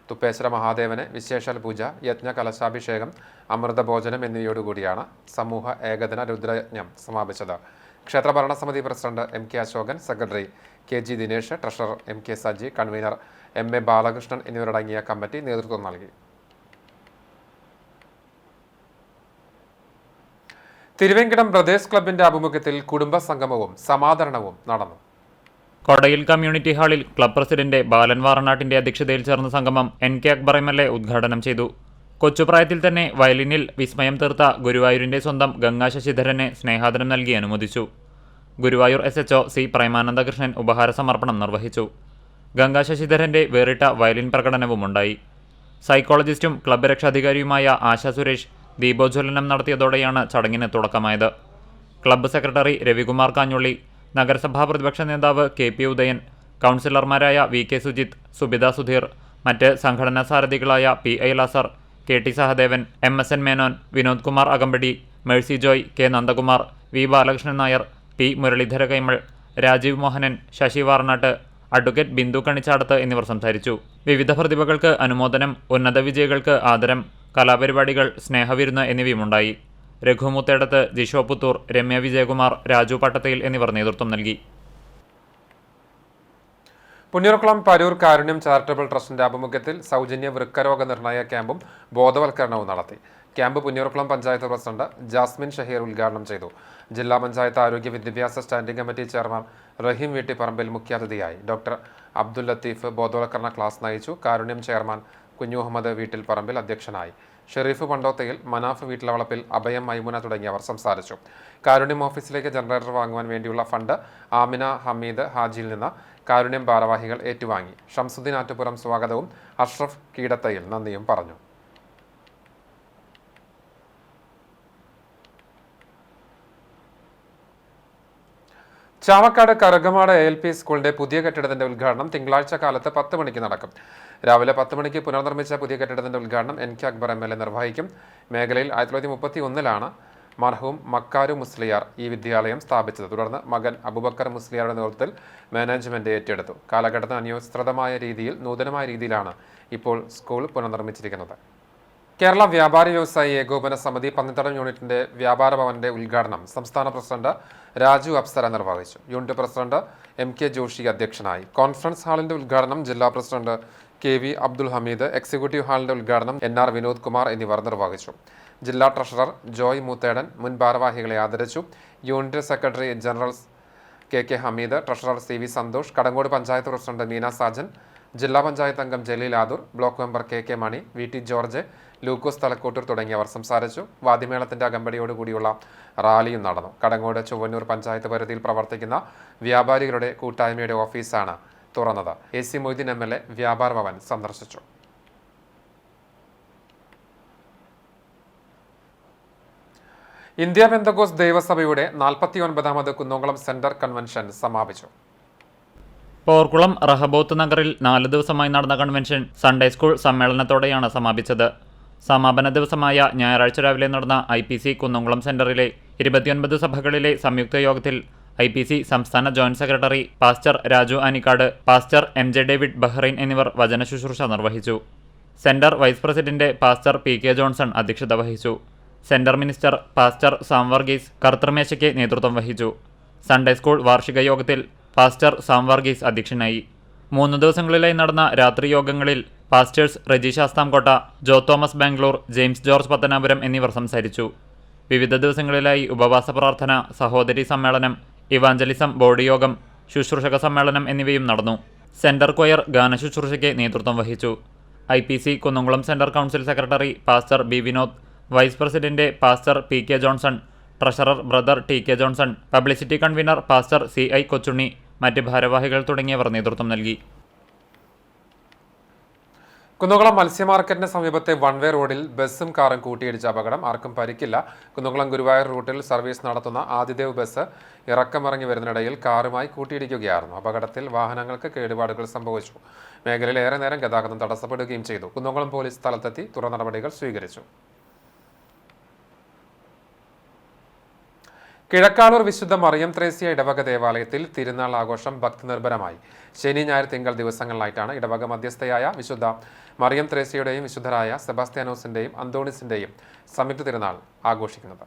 തുപ്പേശ്വര മഹാദേവന് വിശേഷാൽ പൂജ, യജ്ഞ കലശാഭിഷേകം, അമൃതഭോജനം എന്നിവയോടുകൂടിയാണ് സമൂഹ ഏകദിന രുദ്രയജ്ഞം സമാപിച്ചത്. ക്ഷേത്ര ഭരണസമിതി president MK Ashokan, secretary KG Dinesh, treasurer MK Saji, convener MA Balakrishnan എന്നിവരടങ്ങിയ കമ്മിറ്റി നേതൃത്വം നൽകി. തിരുവേങ്കിടം ബ്രദേഴ്സ് ക്ലബിന്റെ ആഭിമുഖ്യത്തിൽ കുടുംബ സംഗമവും സമാദരണവും നടന്നു. കൊടയിൽ കമ്മ്യൂണിറ്റി ഹാളിൽ ക്ലബ് പ്രസിഡന്റ് ബാലൻ വാറനാട്ടിന്റെ അധ്യക്ഷതയിൽ ചേർന്ന സംഗമം NK അക്ബർ MLA ഉദ്ഘാടനം ചെയ്തു. കൊച്ചുപ്രായത്തിൽ തന്നെ വയലിനിൽ വിസ്മയം തീർത്ത ഗുരുവായൂരിന്റെ സ്വന്തം ഗംഗാ ശശിധരനെ സ്നേഹാദരം നൽകി അനുമോദിച്ചു. ഗുരുവായൂർ SHO C പ്രേമാനന്ദകൃഷ്ണൻ ഉപഹാര സമർപ്പണം നിർവഹിച്ചു. ഗംഗാ ശശിധരന്റെ വേറിട്ട വയലിൻ പ്രകടനവുമുണ്ടായി. സൈക്കോളജിസ്റ്റും ക്ലബ്ബ് രക്ഷാധികാരിയുമായ ആശ സുരേഷ് ദീപോജ്വലനം നടത്തിയതോടെയാണ് ചടങ്ങിന് തുടക്കമായത്. ക്ലബ്ബ് സെക്രട്ടറി രവികുമാർ കാഞ്ഞുള്ളി, നഗരസഭാ പ്രതിപക്ഷ നേതാവ് KP ഉദയൻ, കൗൺസിലർമാരായ VK സുജിത്, സുബിത സുധീർ, മറ്റ് സംഘടനാ സാരഥികളായ PI ലാസർ, KT Sahadevan, MSN Menon, Vinod Kumar Akampadi, Mercy Joy, K Nandakumar, V Balakrishnan Nair, P Muralidhara Kaimal, Rajeev Mohanan, Sasi Varnatt, advocate Bindu Kanichadath എന്നിവർ സംസാരിച്ചു. വിവിധ പ്രതിഭകൾക്ക് അനുമോദനം, ഉന്നത വിജയികൾക്ക് ആദരം, കലാപരിപാടികൾ, സ്നേഹവിരുന്ന് എന്നിവയുമുണ്ടായി. രഘു മുത്തേടത്ത്, ജിഷോ പുത്തൂർ, രമ്യ വിജയകുമാർ, രാജു പട്ടത്തയിൽ എന്നിവർ നേതൃത്വം നൽകി. പുന്നൂർക്കുളം പരൂർ കാരുണ്യം ചാരിറ്റബിൾ ട്രസ്റ്റിന്റെ ആഭിമുഖ്യത്തിൽ സൗജന്യ വൃക്കരോഗ നിർണയ ക്യാമ്പും ബോധവൽക്കരണവും നടത്തി. ക്യാമ്പ് പുന്നൂർക്കുളം പഞ്ചായത്ത് പ്രസിഡന്റ് ജാസ്മിൻ ഷഹീർ ഉദ്ഘാടനം ചെയ്തു. ജില്ലാ പഞ്ചായത്ത് ആരോഗ്യ വിദ്യാഭ്യാസ standing committee chairman Raheem Veettipparambil മുഖ്യാതിഥിയായി. ഡോക്ടർ അബ്ദുൽ ലത്തീഫ് ബോധവൽക്കരണ ക്ലാസ് നയിച്ചു. കാരുണ്യം ചെയർമാൻ കുഞ്ഞു മുഹമ്മദ് വീട്ടിൽ പറമ്പിൽ അധ്യക്ഷനായി. ഷെരീഫ് പണ്ടോത്തയിൽ, മനാഫ് വീട്ടിലവളപ്പിൽ, അഭയം മൈമുന തുടങ്ങിയവർ സംസാരിച്ചു. കാരുണ്യം ഓഫീസിലേക്ക് ജനറേറ്റർ വാങ്ങുവാൻ വേണ്ടിയുള്ള ഫണ്ട് ആമിന ഹമീദ് ഹാജിയിൽ നിന്ന് കാരുണ്യം ഭാരവാഹികൾ ഏറ്റുവാങ്ങി. ഷംസുദ്ദീൻ ആറ്റുപുറം സ്വാഗതവും അഷ്റഫ് കീടത്തയിൽ നന്ദിയും പറഞ്ഞു. ചാവക്കാട് കറുകമാട് ALP സ്കൂളിന്റെ പുതിയ കെട്ടിടത്തിന്റെ ഉദ്ഘാടനം തിങ്കളാഴ്ച കാലത്ത് 10 മണിക്ക് നടക്കും. രാവിലെ 10 മണിക്ക് പുനർനിർമ്മിച്ച പുതിയ കെട്ടിടത്തിന്റെ ഉദ്ഘാടനം NK അക്ബർ MLA നിർവഹിക്കും. മേഖലയിൽ 1931 മർഹൂം മക്കാരു മുസ്ലിയാർ ഈ വിദ്യാലയം സ്ഥാപിച്ചത്. തുടർന്ന് മകൻ അബുബക്കർ മുസ്ലിയാരുടെ നേതൃത്വത്തിൽ മാനേജ്മെന്റ് ഏറ്റെടുത്തു. കാലഘട്ടത്തിന് അനുസൃതമായ രീതിയിൽ, നൂതനമായ രീതിയിലാണ് ഇപ്പോൾ സ്കൂൾ പുനർനിർമ്മിച്ചിരിക്കുന്നത്. കേരള വ്യാപാരി വ്യവസായി ഏകോപന സമിതി പന്നിത്തടം യൂണിറ്റിന്റെ വ്യാപാര ഭവന്റെ ഉദ്ഘാടനം സംസ്ഥാന പ്രസിഡന്റ് രാജു അപ്സര നിർവഹിച്ചു. യൂണിറ്റ് പ്രസിഡന്റ് MK ജോഷി അധ്യക്ഷനായി. കോൺഫറൻസ് ഹാളിന്റെ ഉദ്ഘാടനം ജില്ലാ president KV Abdul Hameed, executive ഹാളിന്റെ ഉദ്ഘാടനം NR വിനോദ് കുമാർ എന്നിവർ നിർവഹിച്ചു. ജില്ലാ ട്രഷറർ ജോയ് മൂത്തേടൻ മുൻ ഭാരവാഹികളെ ആദരിച്ചു. Unit secretary general K Hameed, treasurer CV Santhosh, Kadangode panchayat president Meena Sajan, ജില്ലാ പഞ്ചായത്ത് അംഗം Jaleel Adoor, block member KK Mani, VT George, Lukose Thalakottur തുടങ്ങിയവർ സംസാരിച്ചു. വാദ്യമേളത്തിന്റെ അകമ്പടിയോടുകൂടിയുള്ള റാലിയും നടന്നു. കടങ്ങോട് ചൊവ്വന്നൂർ പഞ്ചായത്ത് പരിധിയിൽ പ്രവർത്തിക്കുന്ന വ്യാപാരികളുടെ കൂട്ടായ്മയുടെ ഓഫീസാണ് തുറന്നത്. AC മൊയ്തീൻ MLA വ്യാപാര ഭവൻ സന്ദർശിച്ചു. ഇന്ത്യ പെന്തക്കോസ് ദൈവസഭയുടെ 49ാമത് കുന്നംകുളം സെന്റർ കൺവെൻഷൻ സമാപിച്ചു. പോർക്കുളം റഹബോത്ത് നഗറിൽ 4 ദിവസമായി നടന്ന കൺവെൻഷൻ സൺഡേ സ്കൂൾ സമ്മേളനത്തോടെയാണ് സമാപിച്ചത്. സമാപന ദിവസമായ ഞായറാഴ്ച രാവിലെ നടന്ന IPC കുന്നംകുളം സെന്ററിലെ 29 സഭകളിലെ സംയുക്ത യോഗത്തിൽ IPC സംസ്ഥാന joint secretary pastor Raju Anikkad, pastor MJ David Bahrain എന്നിവർ വചന ശുശ്രൂഷ നിർവഹിച്ചു. Centre vice president pastor PK Johnson അധ്യക്ഷത വഹിച്ചു. Centre minister pastor Sam Varghese കർത്തൃമേശയ്ക്ക് നേതൃത്വം വഹിച്ചു. സൺഡേ സ്കൂൾ വാർഷിക യോഗത്തിൽ പാസ്റ്റർ സാം വർഗീസ് അധ്യക്ഷനായി. 3 ദിവസങ്ങളിലായി നടന്ന രാത്രി യോഗങ്ങളിൽ pastors Reji Sasthamkotta, Joe Thomas Bangalore, James George Pathanapuram എന്നിവർ സംസാരിച്ചു. വിവിധ ദിവസങ്ങളിലായി ഉപവാസ പ്രാർത്ഥന, സഹോദരി സമ്മേളനം, ഇവാഞ്ചലിസം ബോർഡ് യോഗം, ശുശ്രൂഷക സമ്മേളനം എന്നിവയും നടന്നു. സെന്റർ കൊയർ ഗാനശുശ്രൂഷയ്ക്ക് നേതൃത്വം വഹിച്ചു. IPC Kunnamkulam centre council secretary pastor B Vinod, vice president pastor PK Johnson, treasurer brother TK Johnson, publicity convener pastor CI Kochunni, മറ്റ് ഭാരവാഹികൾ തുടങ്ങിയവർ നേതൃത്വം നൽകി. കുന്നംകുളം മത്സ്യ മാർക്കറ്റിന് സമീപത്തെ വൺവേ റോഡിൽ ബസ്സും കാറും കൂട്ടിയിടിച്ച അപകടം. ആർക്കും പരിക്കില്ല. കുന്നംകുളം ഗുരുവായൂർ റൂട്ടിൽ സർവീസ് നടത്തുന്ന ആദിദേവ് ബസ് ഇറക്കമിറങ്ങി വരുന്നിടയിൽ കാറുമായി കൂട്ടിയിടിക്കുകയായിരുന്നു. അപകടത്തിൽ വാഹനങ്ങൾക്ക് കേടുപാടുകൾ സംഭവിച്ചു. മേഖലയിൽ ഏറെ നേരം ഗതാഗതം തടസ്സപ്പെടുകയും ചെയ്തു. കുന്നംകുളം പോലീസ് സ്ഥലത്തെത്തി തുടർ നടപടികൾ സ്വീകരിച്ചു. കിഴക്കാളൂർ വിശുദ്ധ മറിയം ത്രേസ്യ ഇടവക ദേവാലയത്തിൽ തിരുനാൾ ആഘോഷം ഭക്തിനിർഭരമായി. ശനി, ഞായർ, തിങ്കൾ ദിവസങ്ങളിലായിട്ടാണ് ഇടവക മധ്യസ്ഥയായ വിശുദ്ധ മറിയം ത്രേസ്യയുടെയും വിശുദ്ധരായ സെബാസ്റ്റ്യാനോസിന്റെയും അന്തോണിസിന്റെയും സംയുക്ത തിരുനാൾ ആഘോഷിക്കുന്നത്.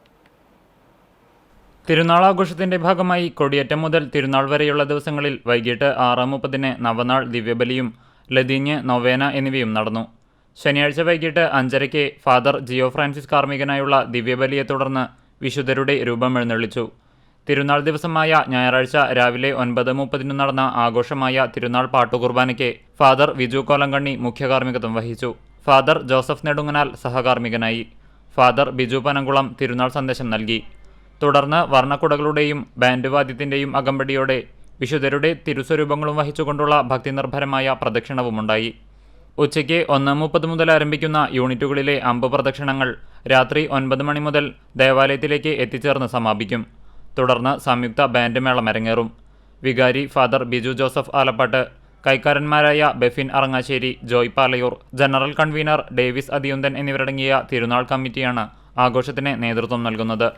തിരുനാൾ ആഘോഷത്തിന്റെ ഭാഗമായി കൊടിയേറ്റം മുതൽ തിരുനാൾ വരെയുള്ള ദിവസങ്ങളിൽ വൈകിട്ട് 6:30 നവനാൾ ദിവ്യബലിയും ലതീഞ്ഞ് നൊവേന എന്നിവയും നടന്നു. ശനിയാഴ്ച വൈകിട്ട് 5:30 ഫാദർ ജിയോ ഫ്രാൻസിസ് കാർമ്മികനായുള്ള ദിവ്യബലിയെ തുടർന്ന് വിശുദ്ധരുടെ രൂപം എഴുന്നള്ളിച്ചു. തിരുനാൾ ദിവസമായ ഞായറാഴ്ച രാവിലെ 9:30 നടന്ന ആഘോഷമായ തിരുനാൾ പാട്ടുകുർബാനയ്ക്ക് ഫാദർ വിജു കോലങ്കണ്ണി മുഖ്യ കാർമ്മികത്വം വഹിച്ചു. ഫാദർ ജോസഫ് നെടുങ്ങനാൽ സഹകാർമ്മികനായി. ഫാദർ ബിജു പനങ്കുളം തിരുനാൾ സന്ദേശം നൽകി. തുടർന്ന് വർണ്ണക്കുടകളുടെയും ബാൻഡ് വാദ്യത്തിന്റെയും അകമ്പടിയോടെ വിശുദ്ധരുടെ തിരുസ്വരൂപങ്ങളും വഹിച്ചുകൊണ്ടുള്ള ഭക്തിനിർഭരമായ പ്രദക്ഷിണവുമുണ്ടായി. ഉച്ചയ്ക്ക് 1:30 മുതൽ ആരംഭിക്കുന്ന യൂണിറ്റുകളിലെ അമ്പ് പ്രദക്ഷിണങ്ങൾ രാത്രി 9 മണി മുതൽ ദേവാലയത്തിലേക്ക് എത്തിച്ചേർന്ന് സമാപിക്കും. തുടർന്ന് സംയുക്ത ബാൻഡ് മേളം അരങ്ങേറും. വികാരി ഫാദർ ബിജു ജോസഫ് ആലപ്പാട്ട്, കൈക്കാരന്മാരായ Befin Arangassery, Joy Palayur, general convener Davis Athiyunthan എന്നിവരടങ്ങിയ തിരുനാൾ കമ്മിറ്റിയാണ് ആഘോഷത്തിന് നേതൃത്വം നൽകുന്നത്.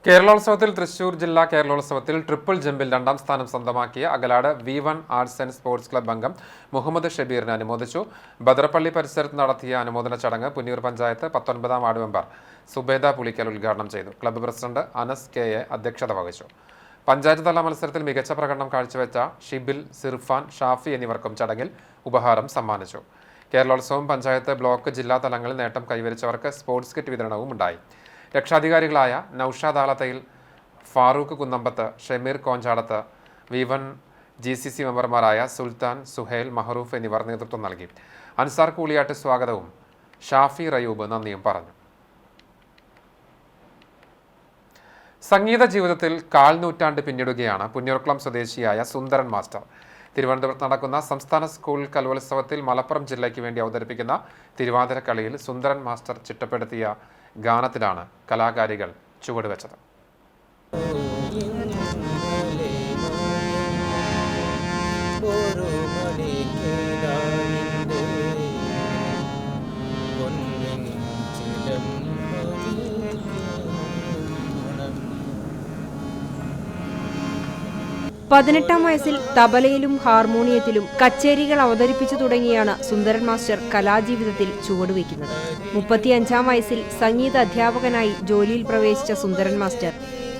കേരളോത്സവത്തിൽ തൃശൂർ ജില്ലാ കേരളോത്സവത്തിൽ ട്രിപ്പിൾ ജമ്പിൽ 2ാം സ്ഥാനം സ്വന്തമാക്കിയ Akalad V1 arts and sports club അംഗം മുഹമ്മദ് ഷബീറിനെ അനുമോദിച്ചു. ബദർപ്പള്ളി പരിസരത്ത് നടത്തിയ അനുമോദന ചടങ്ങ് പുന്നൂർ പഞ്ചായത്ത് 19ാം വാർഡ് മെമ്പർ സുബേദ പുളിക്കൽ ഉദ്ഘാടനം ചെയ്തു. ക്ലബ്ബ് പ്രസിഡന്റ് അനസ് KA അധ്യക്ഷത വഹിച്ചു. പഞ്ചായത്ത് തല മത്സരത്തിൽ മികച്ച പ്രകടനം കാഴ്ചവെച്ച ഷിബിൽ, സിർഫാൻ, ഷാഫി എന്നിവർക്കും ചടങ്ങിൽ ഉപഹാരം സമ്മാനിച്ചു. കേരളോത്സവം പഞ്ചായത്ത്, ബ്ലോക്ക്, ജില്ലാ തലങ്ങളിൽ നേട്ടം കൈവരിച്ചവർക്ക് സ്പോർട്സ് കിറ്റ് വിതരണവും ഉണ്ടായി. രക്ഷാധികാരികളായ നൌഷാദ് ആലത്തയിൽ, ഫാറൂഖ് കുന്നമ്പത്ത്, ഷമീർ കോഞ്ചാടത്ത്, V1 GCC മെമ്പർമാരായ സുൽത്താൻ, സുഹേൽ, മഹറൂഫ് എന്നിവർ നേതൃത്വം നൽകി. അൻസാർ കൂളിയാട്ട് സ്വാഗതവും ഷാഫി റയൂബ് നന്ദിയും പറഞ്ഞു. സംഗീത ജീവിതത്തിൽ 1/4 നൂറ്റാണ്ട് പിന്നിടുകയാണ് പുന്നൂർക്കുളം സ്വദേശിയായ സുന്ദരൻ മാസ്റ്റർ. തിരുവനന്തപുരത്ത് നടക്കുന്ന സംസ്ഥാന സ്കൂൾ കലോത്സവത്തിൽ മലപ്പുറം ജില്ലയ്ക്ക് വേണ്ടി അവതരിപ്പിക്കുന്ന തിരുവാതിരക്കളിയിൽ സുന്ദരൻ മാസ്റ്റർ ചിട്ടപ്പെടുത്തിയ ഗാനത്തിലാണ് കലാകാരികൾ ചുവടുവെച്ചത്. പതിനെട്ടാം വയസ്സിൽ തബലയിലും ഹാർമോണിയത്തിലും കച്ചേരികൾ അവതരിപ്പിച്ചു തുടങ്ങിയാണ് സുന്ദരൻ മാസ്റ്റർ കലാജീവിതത്തിൽ ചുവടുവയ്ക്കുന്നത്. 35-ാം വയസ്സിൽ സംഗീത അധ്യാപകനായി ജോലിയിൽ പ്രവേശിച്ച Sundaran master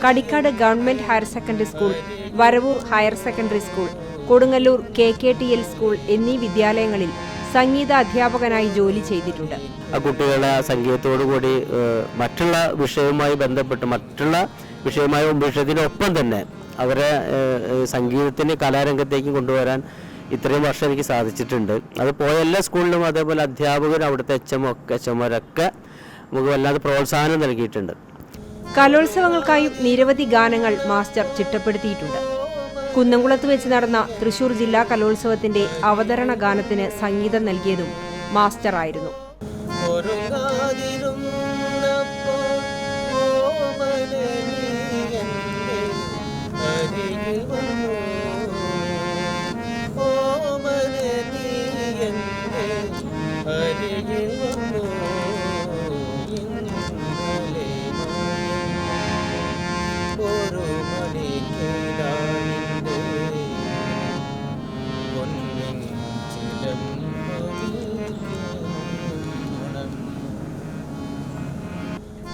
Kadikkad government higher secondary school, Varavoor higher secondary school, Kodungallur KKTL school എന്നീ വിദ്യാലയങ്ങളിൽ സംഗീത അധ്യാപകനായി ജോലി ചെയ്തിട്ടുണ്ട്. ആ കുട്ടികളെ സംഗീതത്തോടു കൂടി മറ്റുള്ള വിഷയവുമായി ബന്ധപ്പെട്ട് മറ്റുള്ള വിഷയത്തിനൊപ്പം തന്നെ അവരെ സംഗീതത്തിന് കലാരംഗത്തേക്ക് കൊണ്ടുവരാൻ ഇത്രയും വർഷം എനിക്ക് സാധിച്ചിട്ടുണ്ട്. അത് പോയ എല്ലാ സ്കൂളിലും അതേപോലെ അധ്യാപകരും അവിടുത്തെ എച്ച്എംമാരൊക്കെ നമുക്ക് വല്ലാതെ പ്രോത്സാഹനം നൽകിയിട്ടുണ്ട്. കലോത്സവങ്ങൾക്കായും നിരവധി ഗാനങ്ങൾ മാസ്റ്റർ ചിട്ടപ്പെടുത്തിയിട്ടുണ്ട്. കുന്നംകുളത്ത് വെച്ച് നടന്ന തൃശൂർ ജില്ലാ കലോത്സവത്തിന്റെ അവതരണ ഗാനത്തിന് സംഗീതം നൽകിയതും മാസ്റ്റർ ആയിരുന്നു.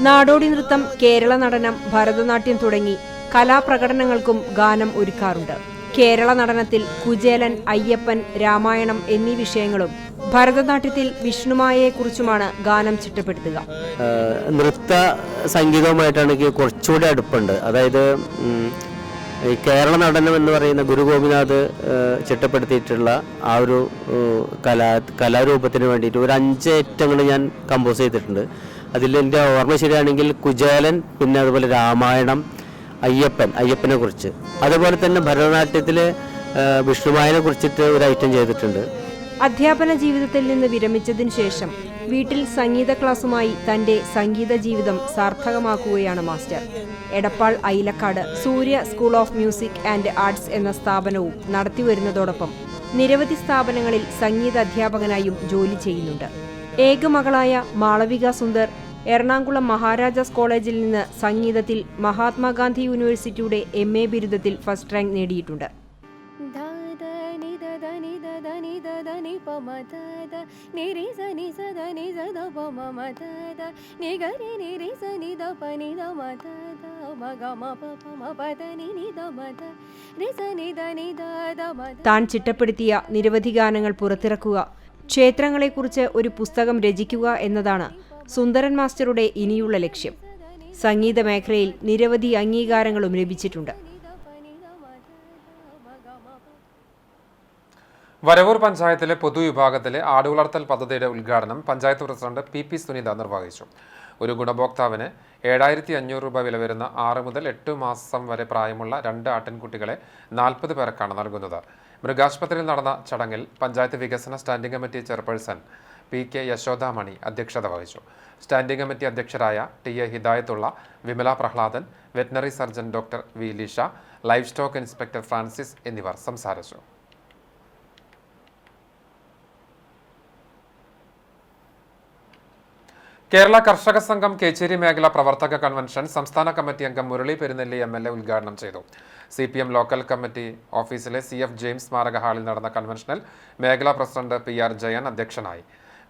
നാടോടി നൃത്തം, കേരള നടനം, ഭരതനാട്യം തുടങ്ങി കലാപ്രകടനങ്ങൾക്കും ഗാനം ഒരുക്കാറുണ്ട്. കേരള നടനത്തിൽ കുചേലൻ, അയ്യപ്പൻ, രാമായണം എന്നീ വിഷയങ്ങളും ഭരതനാട്യത്തിൽ വിഷ്ണുമായയെക്കുറിച്ചുമാണ് ഗാനം ചിട്ടപ്പെടുത്തുക. നൃത്ത സംഗീതവുമായിട്ടാണ് എനിക്ക് കുറച്ചുകൂടി അടുപ്പുണ്ട്. അതായത് ഈ കേരള നടനം എന്ന് പറയുന്ന ഗുരു ഗോപിനാഥ് ചിട്ടപ്പെടുത്തിയിട്ടുള്ള ആ ഒരു കലാരൂപത്തിന് വേണ്ടിയിട്ട് ഒരു 5 ഐറ്റങ്ങൾ ഞാൻ കമ്പോസ് ചെയ്തിട്ടുണ്ട്. അതിലെൻ്റെ ഓർമ്മ ശരിയാണെങ്കിൽ കുചേലൻ, പിന്നെ അതുപോലെ രാമായണം, അയ്യപ്പനെ കുറിച്ച്, അതുപോലെ തന്നെ ഭരതനാട്യത്തിൽ വിഷ്ണുമായനെ കുറിച്ചിട്ട് ഒരു ഐറ്റം ചെയ്തിട്ടുണ്ട്. അധ്യാപന ജീവിതത്തിൽ നിന്ന് വിരമിച്ചതിനു ശേഷം വീട്ടിൽ സംഗീത ക്ലാസുമായി തന്റെ സംഗീത ജീവിതം സാർത്ഥകമാക്കുകയാണ് master. Edappal Ailakkad Surya school of music and arts എന്ന സ്ഥാപനവും നടത്തിവരുന്നതോടൊപ്പം നിരവധി സ്ഥാപനങ്ങളിൽ സംഗീത അധ്യാപകനായും ജോലി ചെയ്യുന്നുണ്ട്. ഏകമകളായ മാളവിക സുന്ദർ എറണാകുളം മഹാരാജാസ് കോളേജിൽ നിന്ന് സംഗീതത്തിൽ മഹാത്മാഗാന്ധി യൂണിവേഴ്സിറ്റിയുടെ MA ബിരുദത്തിൽ ഫസ്റ്റ് റാങ്ക് നേടിയിട്ടുണ്ട്. താൻ ചിട്ടപ്പെടുത്തിയ നിരവധി ഗാനങ്ങൾ പുറത്തിറക്കുക, ക്ഷേത്രങ്ങളെക്കുറിച്ച് ഒരു പുസ്തകം രചിക്കുക എന്നതാണ് സുന്ദരൻ മാസ്റ്ററുടെ ഇനിയുള്ള ലക്ഷ്യം. സംഗീത മേഖലയിൽ നിരവധി അംഗീകാരങ്ങളും ലഭിച്ചിട്ടുണ്ട്. വരവൂർ പഞ്ചായത്തിലെ പൊതുവിഭാഗത്തിലെ ആടുവളർത്തൽ പദ്ധതിയുടെ ഉദ്ഘാടനം പഞ്ചായത്ത് പ്രസിഡന്റ് PP സുനിത നിർവഹിച്ചു. ഒരു ഗുണഭോക്താവിന് 7500 രൂപ വില വരുന്ന 6 മുതൽ 8 മാസം വരെ പ്രായമുള്ള 2 ആട്ടിൻകുട്ടികളെ 40 പേർക്കാണ് നൽകുന്നത്. മൃഗാശുപത്രിയിൽ നടന്ന ചടങ്ങിൽ പഞ്ചായത്ത് വികസന standing committee chairperson PK Yashodamani അധ്യക്ഷത വഹിച്ചു. സ്റ്റാൻഡിംഗ് കമ്മിറ്റി അധ്യക്ഷരായ TA Hidayathulla, Vimala Prahladan, veterinary surgeon doctor V Leesha, livestock inspector Francis എന്നിവർ സംസാരിച്ചു. കേരള കർഷക സംഘം കേച്ചേരി മേഖല പ്രവർത്തക കൺവെൻഷൻ സംസ്ഥാന കമ്മിറ്റി അംഗം മുരളി പെരുന്നെല്ലി MLA ഉദ്ഘാടനം ചെയ്തു. CPM ലോക്കൽ കമ്മിറ്റി ഓഫീസിലെ CF ജെയിംസ് സ്മാരക ഹാളിൽ നടന്ന കൺവെൻഷനിൽ മേഖലാ പ്രസിഡന്റ് PR ജയൻ അധ്യക്ഷനായി.